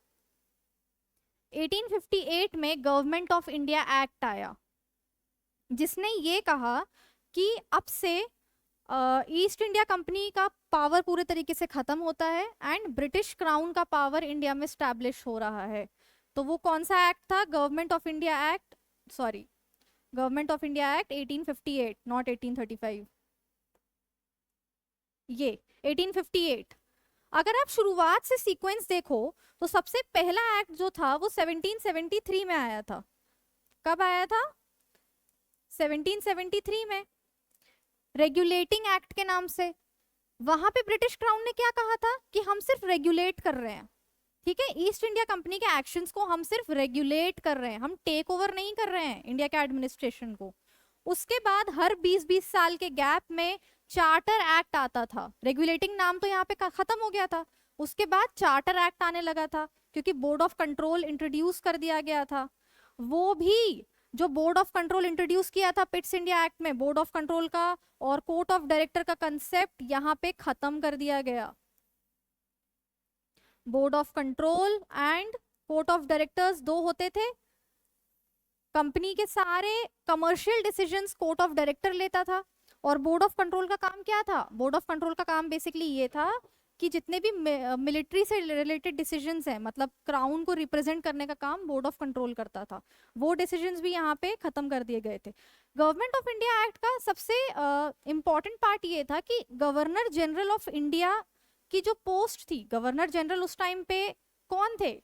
1858 में गवर्नमेंट ऑफ इंडिया एक्ट आया, जिसने ये कहा कि अब से ईस्ट इंडिया कंपनी का पावर पूरे तरीके से खत्म होता है एंड ब्रिटिश क्राउन का पावर इंडिया में स्टैब्लिश हो रहा है। तो वो कौन सा एक्ट था? Government of India act, sorry, government of India act 1858, not 1835। ये 1858। अगर आप शुरुआत से सीक्वेंस देखो तो सबसे पहला एक्ट जो था वो 1773 में आया था। कब आया था? 1773 में, रेगुलेटिंग एक्ट के नाम से। वहां पे ब्रिटिश क्राउन ने क्या कहा था कि हम सिर्फ रेगुलेट कर रहे हैं। ठीक है, ईस्ट इंडिया कंपनी के एक्शंस को हम सिर्फ रेगुलेट कर रहे हैं, हम टेक ओवर नहीं कर रहे हैं इंडिया के एडमिनिस्ट्रेशन को। उसके बाद हर 20-20 साल के गैप में चार्टर एक्ट आता था। रेगुलेटिंग नाम तो यहाँ पे खत्म हो गया था, उसके बाद चार्टर एक्ट आने लगा था, क्योंकि बोर्ड ऑफ कंट्रोल इंट्रोड्यूस कर दिया गया था। वो भी जो बोर्ड ऑफ कंट्रोल इंट्रोड्यूस किया था पिट्स इंडिया एक्ट में, बोर्ड ऑफ कंट्रोल का और कोर्ट ऑफ डायरेक्टर का कंसेप्ट यहाँ पे खत्म कर दिया गया। Board of control and court of directors दो होते थे। कंपनी के सारे commercial decisions court of director लेता था, और बोर्ड ऑफ कंट्रोल का काम क्या था? बोर्ड ऑफ कंट्रोल का काम बेसिकली ये था कि जितने भी मिलिट्री से रिलेटेड डिसीजंस हैं, मतलब क्राउन को रिप्रेजेंट करने का काम बोर्ड ऑफ कंट्रोल करता था। वो डिसीजंस भी यहाँ पे खत्म कर दिए गए थे। गवर्नमेंट ऑफ इंडिया एक्ट का सबसे इम्पॉर्टेंट पार्ट ये था कि गवर्नर जनरल ऑफ इंडिया की जो पोस्ट थी, गवर्नर जनरल उस टाइम पे कौन थे?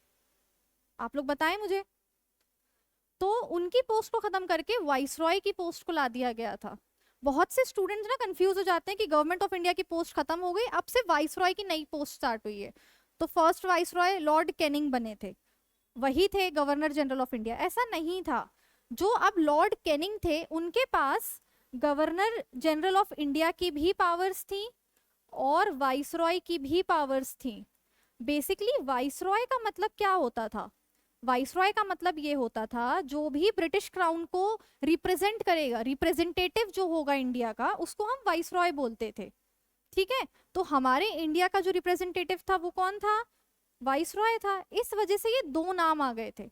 आप लोग बताएं मुझे। तो उनकी पोस्ट को खत्म करके वाइसरॉय की पोस्ट को ला दिया गया था। बहुत से स्टूडेंट्स ना कंफ्यूज हो जाते हैं कि गवर्नमेंट ऑफ इंडिया की पोस्ट खत्म हो गई, अब से वाइसरॉय की नई पोस्ट स्टार्ट हुई है। तो first vice Roy Lord Canning बने थे, वही थे गवर्नर जनरल ऑफ इंडिया। ऐसा नहीं था, जो अब लॉर्ड कैनिंग थे उनके पास गवर्नर जनरल ऑफ इंडिया की भी पावर्स थी और वाइसरॉय की भी पावर्स थी। बेसिकली वाइसरॉय का मतलब क्या होता था? वाइसरॉय का मतलब ये होता था जो भी ब्रिटिश क्राउन को रिप्रेजेंट करेगा, रिप्रेजेंटेटिव जो होगा इंडिया का, उसको हम वाइसरॉय बोलते थे। ठीक है, तो हमारे इंडिया का जो रिप्रेजेंटेटिव था वो कौन था? वाइसरॉय था। इस वजह से ये दो नाम आ गए थे।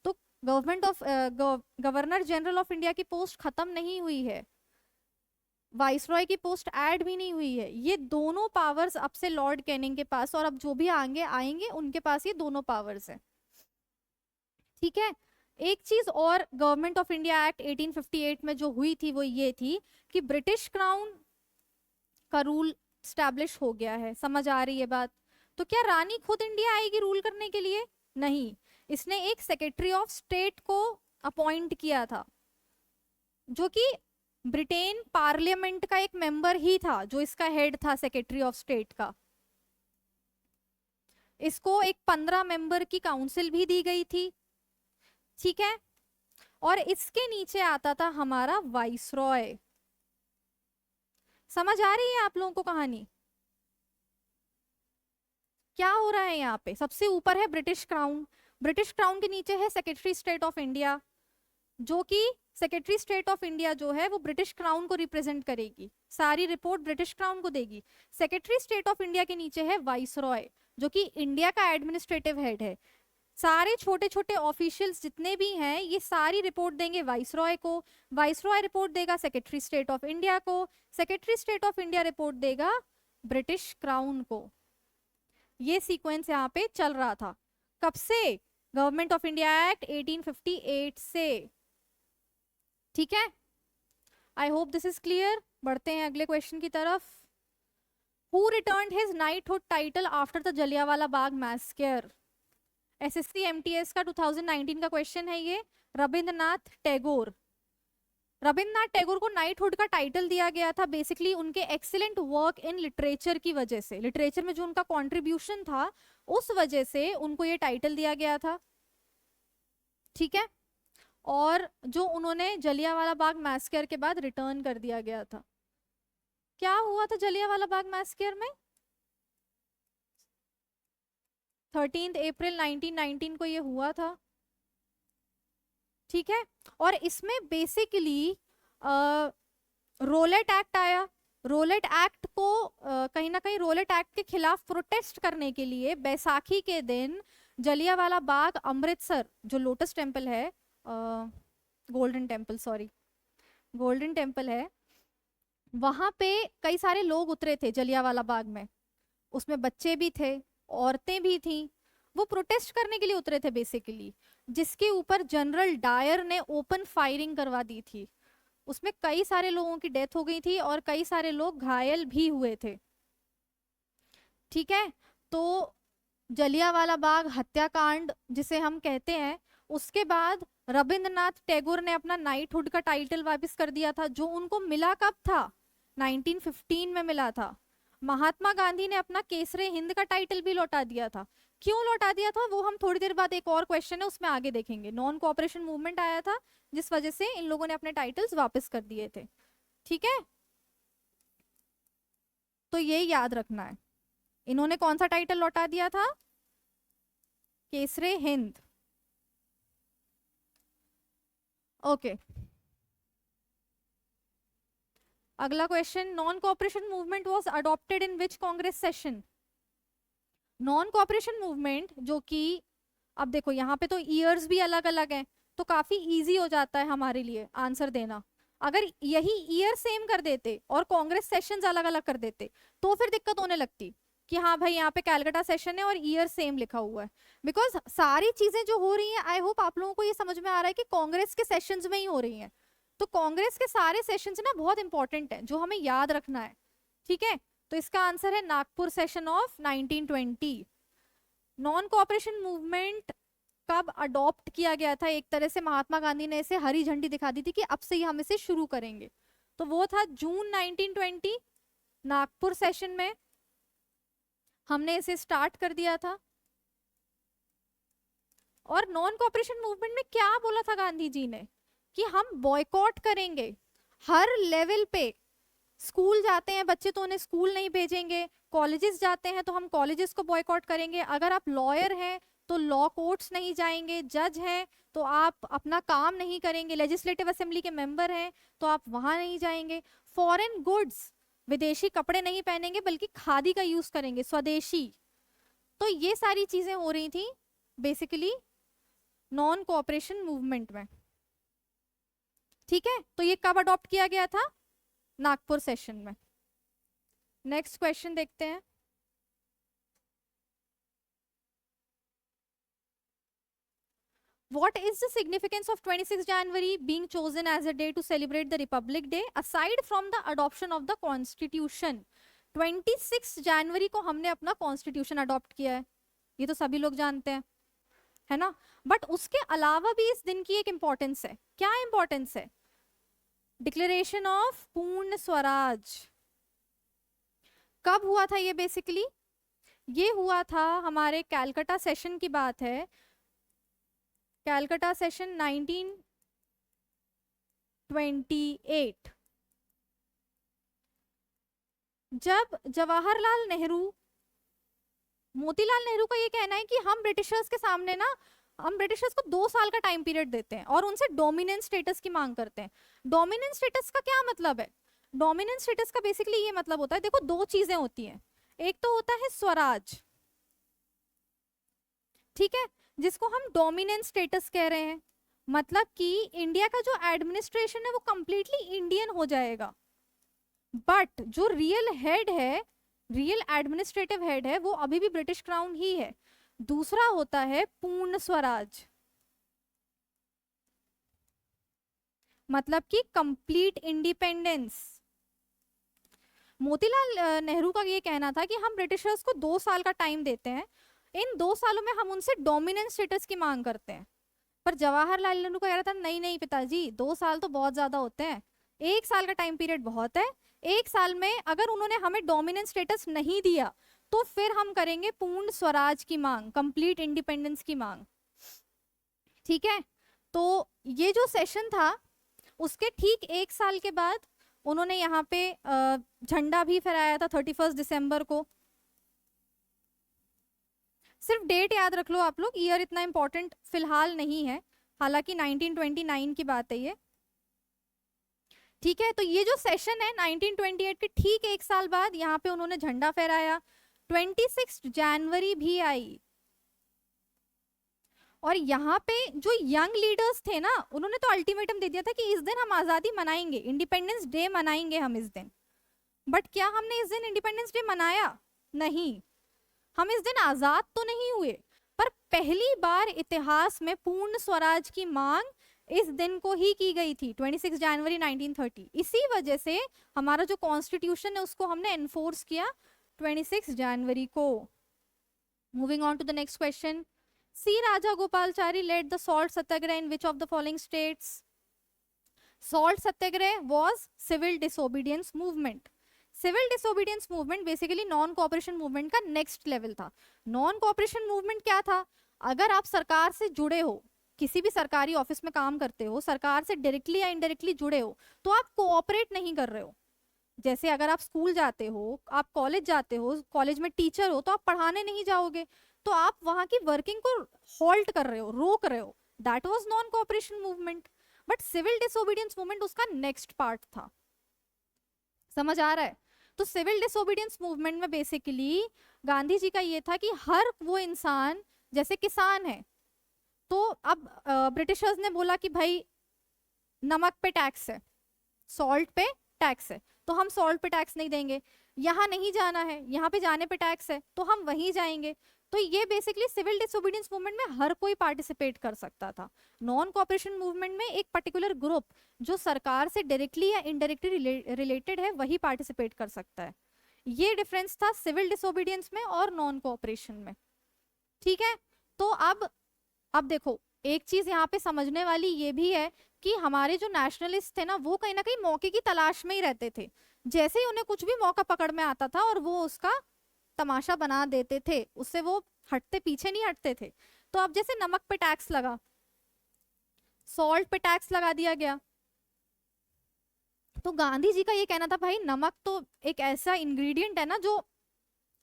तो गवर्नर जनरल ऑफ इंडिया की पोस्ट खत्म नहीं हुई है, वाइसरॉय की पोस्ट ऐड भी नहीं हुई है। ये दोनों पावर्स अब से लॉर्ड कैनिंग के पास, और अब जो भी आगे आएंगे उनके पास ये दोनों पावर्स है। ठीक है, एक चीज और गवर्नमेंट ऑफ इंडिया एक्ट 1858 में जो हुई थी वो ये थी कि ब्रिटिश क्राउन का रूल स्टैब्लिश हो गया है। समझ आ रही है बात? तो क्या रानी खुद इंडिया आएगी रूल करने के लिए? नहीं, इसने एक सेक्रेटरी ऑफ स्टेट को अपॉइंट किया था, जो कि ब्रिटेन पार्लियामेंट का एक मेंबर ही था, जो इसका हेड था सेक्रेटरी ऑफ स्टेट का। इसको एक 15 मेंबर की काउंसिल भी दी गई थी। ठीक है, और इसके नीचे आता था हमारा वाइसरॉय। समझ आ रही है आप लोगों को कहानी? क्या हो रहा है यहाँ पे? सबसे ऊपर है ब्रिटिश क्राउन, ब्रिटिश क्राउन के नीचे है सेक्रेटरी स्टेट ऑफ इंडिया, जो कि सेक्रेटरी स्टेट ऑफ इंडिया जो है वो ब्रिटिश क्राउन को रिप्रेजेंट करेगी, सारी रिपोर्ट ब्रिटिश क्राउन को देगी। सेक्रेटरी स्टेट ऑफ इंडिया के नीचे है वाइसरॉय, जो कि इंडिया का एडमिनिस्ट्रेटिव हेड है। सारे छोटे छोटे ऑफिशियल्स जितने भी हैं ये सारी रिपोर्ट देंगे वाइसरॉय को, वाइसरॉय रिपोर्ट देगा सेक्रेटरी स्टेट ऑफ इंडिया को, secretary state of India report देगा ब्रिटिश क्राउन को। ये सीक्वेंस यहाँ पे चल रहा था। कब से? गवर्नमेंट ऑफ इंडिया एक्ट 1858 से। ठीक है, I hope this is clear. बढ़ते हैं अगले क्वेश्चन की तरफ। Who returned his knighthood title after the Jallianwala Bagh massacre? SSC MTS का 2019 का क्वेश्चन है ये। रविंद्रनाथ टैगोर। रविंद्रनाथ टैगोर को नाइटहुड का टाइटल दिया गया था बेसिकली उनके एक्सीलेंट वर्क इन लिटरेचर की वजह से, लिटरेचर में जो उनका कंट्रीब्यूशन था उस वजह से उनको ये टाइटल दिया गया था। ठीक है, और जो उन्होंने जलियांवाला बाग मैसेकर के बाद रिटर्न कर दिया गया था। क्या हुआ था जलियांवाला बाग मैसेकर में? 13 अप्रैल 1919 को ये हुआ था। ठीक है, और इसमें बेसिकली रोलेट एक्ट आया। रोलेट एक्ट को कहीं ना कहीं रोलेट एक्ट के खिलाफ प्रोटेस्ट करने के लिए बैसाखी के दिन जलियांवाला बाग, अमृतसर जो लोटस टेम्पल है, golden temple, sorry golden temple है, वहां पे कई सारे लोग उतरे थे जलियांवाला बाग में। उसमें बच्चे भी थे, औरतें भी थीं। वो प्रोटेस्ट करने के लिए उतरे थे बेसिकली, जिसके ऊपर जनरल डायर ने ओपन फायरिंग करवा दी थी। उसमें कई सारे लोगों की डेथ हो गई थी और कई सारे लोग घायल भी हुए थे। ठीक है, तो जलियांवाला बाग हत्याकांड जिसे हम कहते हैं, उसके बाद रविंद्रनाथ टैगोर ने अपना नाइटहुड का टाइटल वापस कर दिया था, जो उनको मिला कब था? 1915 में मिला था। महात्मा गांधी ने अपना केसरे हिंद का टाइटल भी लौटा दिया था। क्यों लौटा दिया था वो हम थोड़ी देर बाद, एक और क्वेश्चन है उसमें आगे देखेंगे। नॉन कोऑपरेशन मूवमेंट आया था जिस वजह से इन लोगों ने अपने टाइटल्स वापस कर दिए थे। ठीक है, तो ये याद रखना है। इन्होंने कौन सा टाइटल लौटा दिया था? केसरे हिंद। ओके, अगला question, non cooperation movement was adopted in which Congress session? Non cooperation movement जो कि, अब देखो यहाँ पे तो ईयर्स भी अलग अलग हैं, तो काफी इजी हो जाता है हमारे लिए आंसर देना। अगर यही ईयर सेम कर देते और कांग्रेस सेशंस अलग अलग कर देते तो फिर दिक्कत होने लगती कि हाँ भाई यहाँ पे कैलकाटा सेशन है और ईयर सेम लिखा हुआ है। बिकॉज सारी चीजें जो हो रही हैं, आई होप आप लोगों को ये समझ में आ रहा है कि कांग्रेस के सेशंस में ही हो रही हैं। तो कांग्रेस के सारे सेशंस ना बहुत इंपॉर्टेंट है, जो हमें याद रखना है। ठीक है, तो इसका आंसर है Nagpur session of 1920। Non cooperation movement कब अडॉप्ट किया गया था? एक तरह से महात्मा गांधी ने इसे हरी झंडी दिखा दी थी कि अब से ही हम इसे शुरू करेंगे, तो वो था जून 1920 नागपुर सेशन में। हमने इसे स्टार्ट कर दिया था। और नॉन कोऑपरेशन मूवमेंट में क्या बोला था गांधी जी ने कि हम बॉयकॉट करेंगे हर लेवल पे। स्कूल जाते हैं बच्चे तो उन्हें स्कूल नहीं भेजेंगे, कॉलेजेस जाते हैं तो हम कॉलेजेस को बॉयकॉट करेंगे, अगर आप लॉयर हैं तो लॉ कोर्ट्स नहीं जाएंगे, जज हैं तो आप अपना काम नहीं करेंगे, लेजिस्लेटिव असेंबली के मेंबर हैं तो आप वहां नहीं जाएंगे, फॉरेन गुड्स विदेशी कपड़े नहीं पहनेंगे बल्कि खादी का यूज करेंगे, स्वदेशी। तो ये सारी चीजें हो रही थी बेसिकली नॉन कोऑपरेशन मूवमेंट में। ठीक है, तो ये कब अडॉप्ट किया गया था? नागपुर सेशन में। नेक्स्ट क्वेश्चन देखते हैं। What is the significance of 26 January being chosen as a day to celebrate the Republic Day aside from the adoption of the Constitution? 26 जनवरी को हमने अपना कॉन्स्टिट्यूशन अडॉप्ट किया है, ये तो सभी लोग जानते हैं, है ना। बट उसके अलावा भी इस दिन की एक इंपॉर्टेंस है। क्या इंपॉर्टेंस है? डिक्लेरेशन ऑफ पूर्ण स्वराज। कब हुआ था ये? बेसिकली ये हुआ था हमारे कैलकाटा सेशन की बात है, कैलकाटा सेशन 1928, जब जवाहरलाल नेहरू, मोतीलाल नेहरू का ये कहना है कि हम ब्रिटिशर्स के सामने ना, हम ब्रिटिशर्स को 2 साल का टाइम पीरियड देते हैं और उनसे डोमिनेंस स्टेटस की मांग करते हैं। डोमिनेंस स्टेटस का क्या मतलब है? डोमिनेंस स्टेटस का बेसिकली ये मतलब होता है, देखो 2 चीजें होती हैं, एक तो होता है स्वराज, ठीक है, जिसको हम डोमिनेंस स्टेटस कह रहे हैं, मतलब कि इंडिया का जो एडमिनिस्ट्रेशन है वो कंप्लीटली इंडियन हो जाएगा, बट जो रियल हेड है, रियल एडमिनिस्ट्रेटिव हेड है, वो अभी भी ब्रिटिश क्राउन ही है। दूसरा होता है पूर्ण स्वराज, मतलब कि कंप्लीट इंडिपेंडेंस। मोतीलाल नेहरू का ये कहना था कि हम ब्रिटिशर्स को 2 साल का टाइम देते हैं, इन 2 सालों में हम उनसे डोमिनेंस स्टेटस की मांग करते हैं। पर जवाहरलाल नेहरू को कह रहा था नहीं नहीं पिताजी, 2 साल तो बहुत ज्यादा होते हैं, 1 साल का टाइम पीरियड बहुत है। 1 साल में अगर उन्होंने हमें डोमिनेंस स्टेटस नहीं दिया तो फिर हम करेंगे पूर्ण स्वराज की मांग, कंप्लीट इंडिपेंडेंस की मांग। ठीक है, तो ये जो सेशन था उसके ठीक 1 साल के बाद उन्होंने यहाँ पे झंडा भी फहराया था 31 दिसंबर को। सिर्फ डेट याद रख लो आप लोग, ईयर इतना इंपॉर्टेंट फिलहाल नहीं है, हालांकि 1929 की बात है ये। ठीक है, तो ये जो सेशन है 1928 के ठीक 1 साल बाद यहाँ पे उन्होंने झंडा फहराया, 26 जनवरी भी आई। और यहाँ पे जो यंग लीडर्स थे ना, उन्होंने तो अल्टीमेटम दे दिया था कि इस दिन हम आजादी मनाएंगे, इंडिपेंडेंस डे मनाएंगे हम इस दिन। बट क्या हमने इस दिन इंडिपेंडेंस डे मनाया? नहीं, हम इस दिन आजाद तो नहीं हुए, पर पहली बार इतिहास में पूर्ण स्वराज की मांग इस दिन को ही की गई थी, 26 जनवरी 1930। इसी वजह से हमारा जो कॉन्स्टिट्यूशन है उसको हमने एनफोर्स किया 26 जनवरी को। Moving on to the next question, C Raja Gopalachari led the salt satyagraha in which of the following states? Salt satyagraha was civil disobedience movement. Civil disobedience movement basically non cooperation movement का next level था। Non cooperation movement क्या था? अगर आप सरकार से जुड़े हो, किसी भी सरकारी ऑफिस में काम करते हो, सरकार से डायरेक्टली या इनडायरेक्टली जुड़े हो, तो आप कोऑपरेट नहीं कर रहे हो। जैसे अगर आप स्कूल जाते हो, आप कॉलेज जाते हो, कॉलेज में टीचर हो, तो आप पढ़ाने नहीं जाओगे, तो आप वहां की वर्किंग को हॉल्ट कर रहे हो, रोक रहे हो। That was non cooperation movement. But civil disobedience movement उसका नेक्स्ट पार्ट था। समझ आ रहा है? तो सिविल डिसोबीडियंस मूवमेंट में बेसिकली गांधी जी का ये था कि हर वो इंसान, जैसे किसान है, तो अब ब्रिटिशर्स ने बोला कि भाई नमक पे टैक्स है, सॉल्ट पे टैक्स है, तो हम सॉल्ट पे टैक्स नहीं देंगे। यहाँ नहीं जाना है, यहाँ पे जाने पे टैक्स है, तो हम वहीं जाएंगे। तो ये बेसिकली सिविल डिसोबीडियंस मूवमेंट में हर कोई पार्टिसिपेट कर सकता था। नॉन कोऑपरेशन मूवमेंट में एक पर्टिकुलर ग्रुप जो सरकार से डायरेक्टली या इनडायरेक्टली रिलेटेड है वही पार्टिसिपेट कर सकता है। ये डिफरेंस था सिविल डिसोबीडियंस में और नॉन कोऑपरेशन में। ठीक है, तो अब देखो एक चीज यहाँ पे समझने वाली ये भी है कि हमारे जो नेशनलिस्ट थे ना, वो कहीं ना कहीं मौके की तलाश में ही रहते थे। जैसे ही उन्हें कुछ भी मौका पकड़ में आता था और वो उसका तमाशा बना देते थे, उससे वो हटते पीछे नहीं हटते थे। तो अब जैसे नमक पे टैक्स लगा, सॉल्ट पे टैक्स लगा दिया गया, तो गांधी जी का ये कहना था भाई नमक तो एक ऐसा इंग्रेडिएंट है ना, जो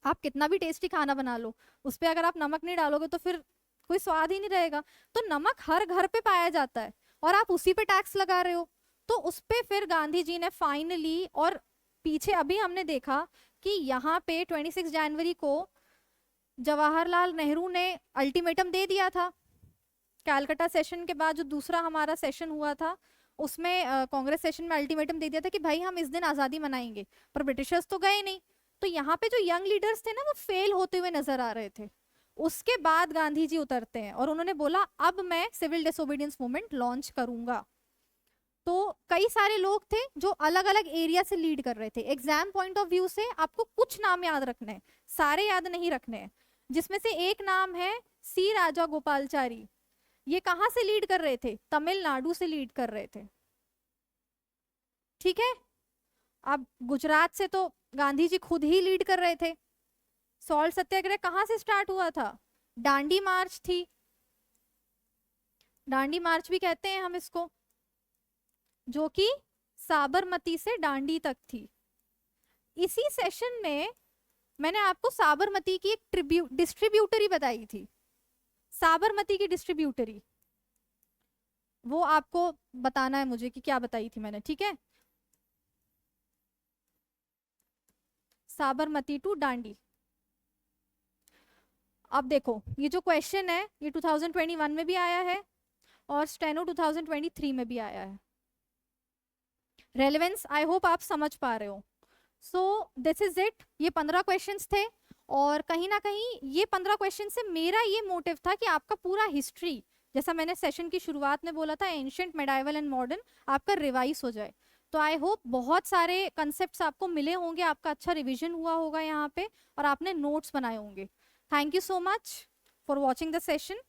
आप कितना भी टेस्टी खाना बना लो, उस पर अगर आप नमक नहीं डालोगे तो फिर कोई स्वाद ही नहीं रहेगा। तो नमक हर घर पे पाया जाता है और आप उसी पे टैक्स लगा रहे हो। तो उस पे फिर गांधी जी ने फाइनली, और पीछे अभी हमने देखा कि यहाँ पे 26 जनवरी को जवाहरलाल नेहरू ने अल्टीमेटम दे दिया था। कैलकाटा सेशन के बाद जो दूसरा हमारा सेशन हुआ था, उसमें कांग्रेस सेशन में अल्टीमेटम दे दिया था कि भाई हम इस दिन आज़ादी मनाएंगे, पर ब्रिटिशर्स तो गए नहीं। तो यहाँ पे जो यंग लीडर्स थे ना, वो फेल होते हुए नजर आ रहे थे। उसके बाद गांधी जी उतरते हैं और उन्होंने बोला अब मैं सिविल डिसोबीडियंस मूवमेंट लॉन्च करूंगा। तो कई सारे लोग थे जो अलग अलग एरिया से लीड कर रहे थे। एग्जाम पॉइंट ऑफ व्यू से आपको कुछ नाम याद रखने हैं, सारे याद नहीं रखने हैं, जिसमें से एक नाम है सी राजा गोपालचारी। ये कहाँ से लीड कर रहे थे? तमिलनाडु से लीड कर रहे थे। ठीक है, अब गुजरात से तो गांधी जी खुद ही लीड कर रहे थे। सॉल्ट सत्याग्रह कहाँ से स्टार्ट हुआ था? डांडी मार्च थी, डांडी मार्च भी कहते हैं हम इसको, जो कि साबरमती से डांडी तक थी। इसी सेशन में मैंने आपको साबरमती की एक डिस्ट्रीब्यूटरी बताई थी, साबरमती की डिस्ट्रीब्यूटरी, वो आपको बताना है मुझे कि क्या बताई थी मैंने। ठीक है, साबरमती टू डांडी। अब देखो ये जो क्वेश्चन है ये 2021 में भी आया है और स्टेनो 2023 में भी आया है। रेलेवेंस आई होप आप समझ पा रहे हो। So this is it. ये 15 क्वेश्चंस थे और कहीं ना कहीं ये 15 क्वेश्चन से मेरा ये मोटिव था कि आपका पूरा हिस्ट्री, जैसा मैंने सेशन की शुरुआत में बोला था, एंशिएंट, मेडाइवल एंड मॉडर्न, आपका रिवाइज हो जाए। तो आई होप बहुत सारे कंसेप्ट्स आपको मिले होंगे, आपका अच्छा रिवीजन हुआ होगा यहाँ पे और आपने नोट्स बनाए होंगे। Thank you so much for watching the session.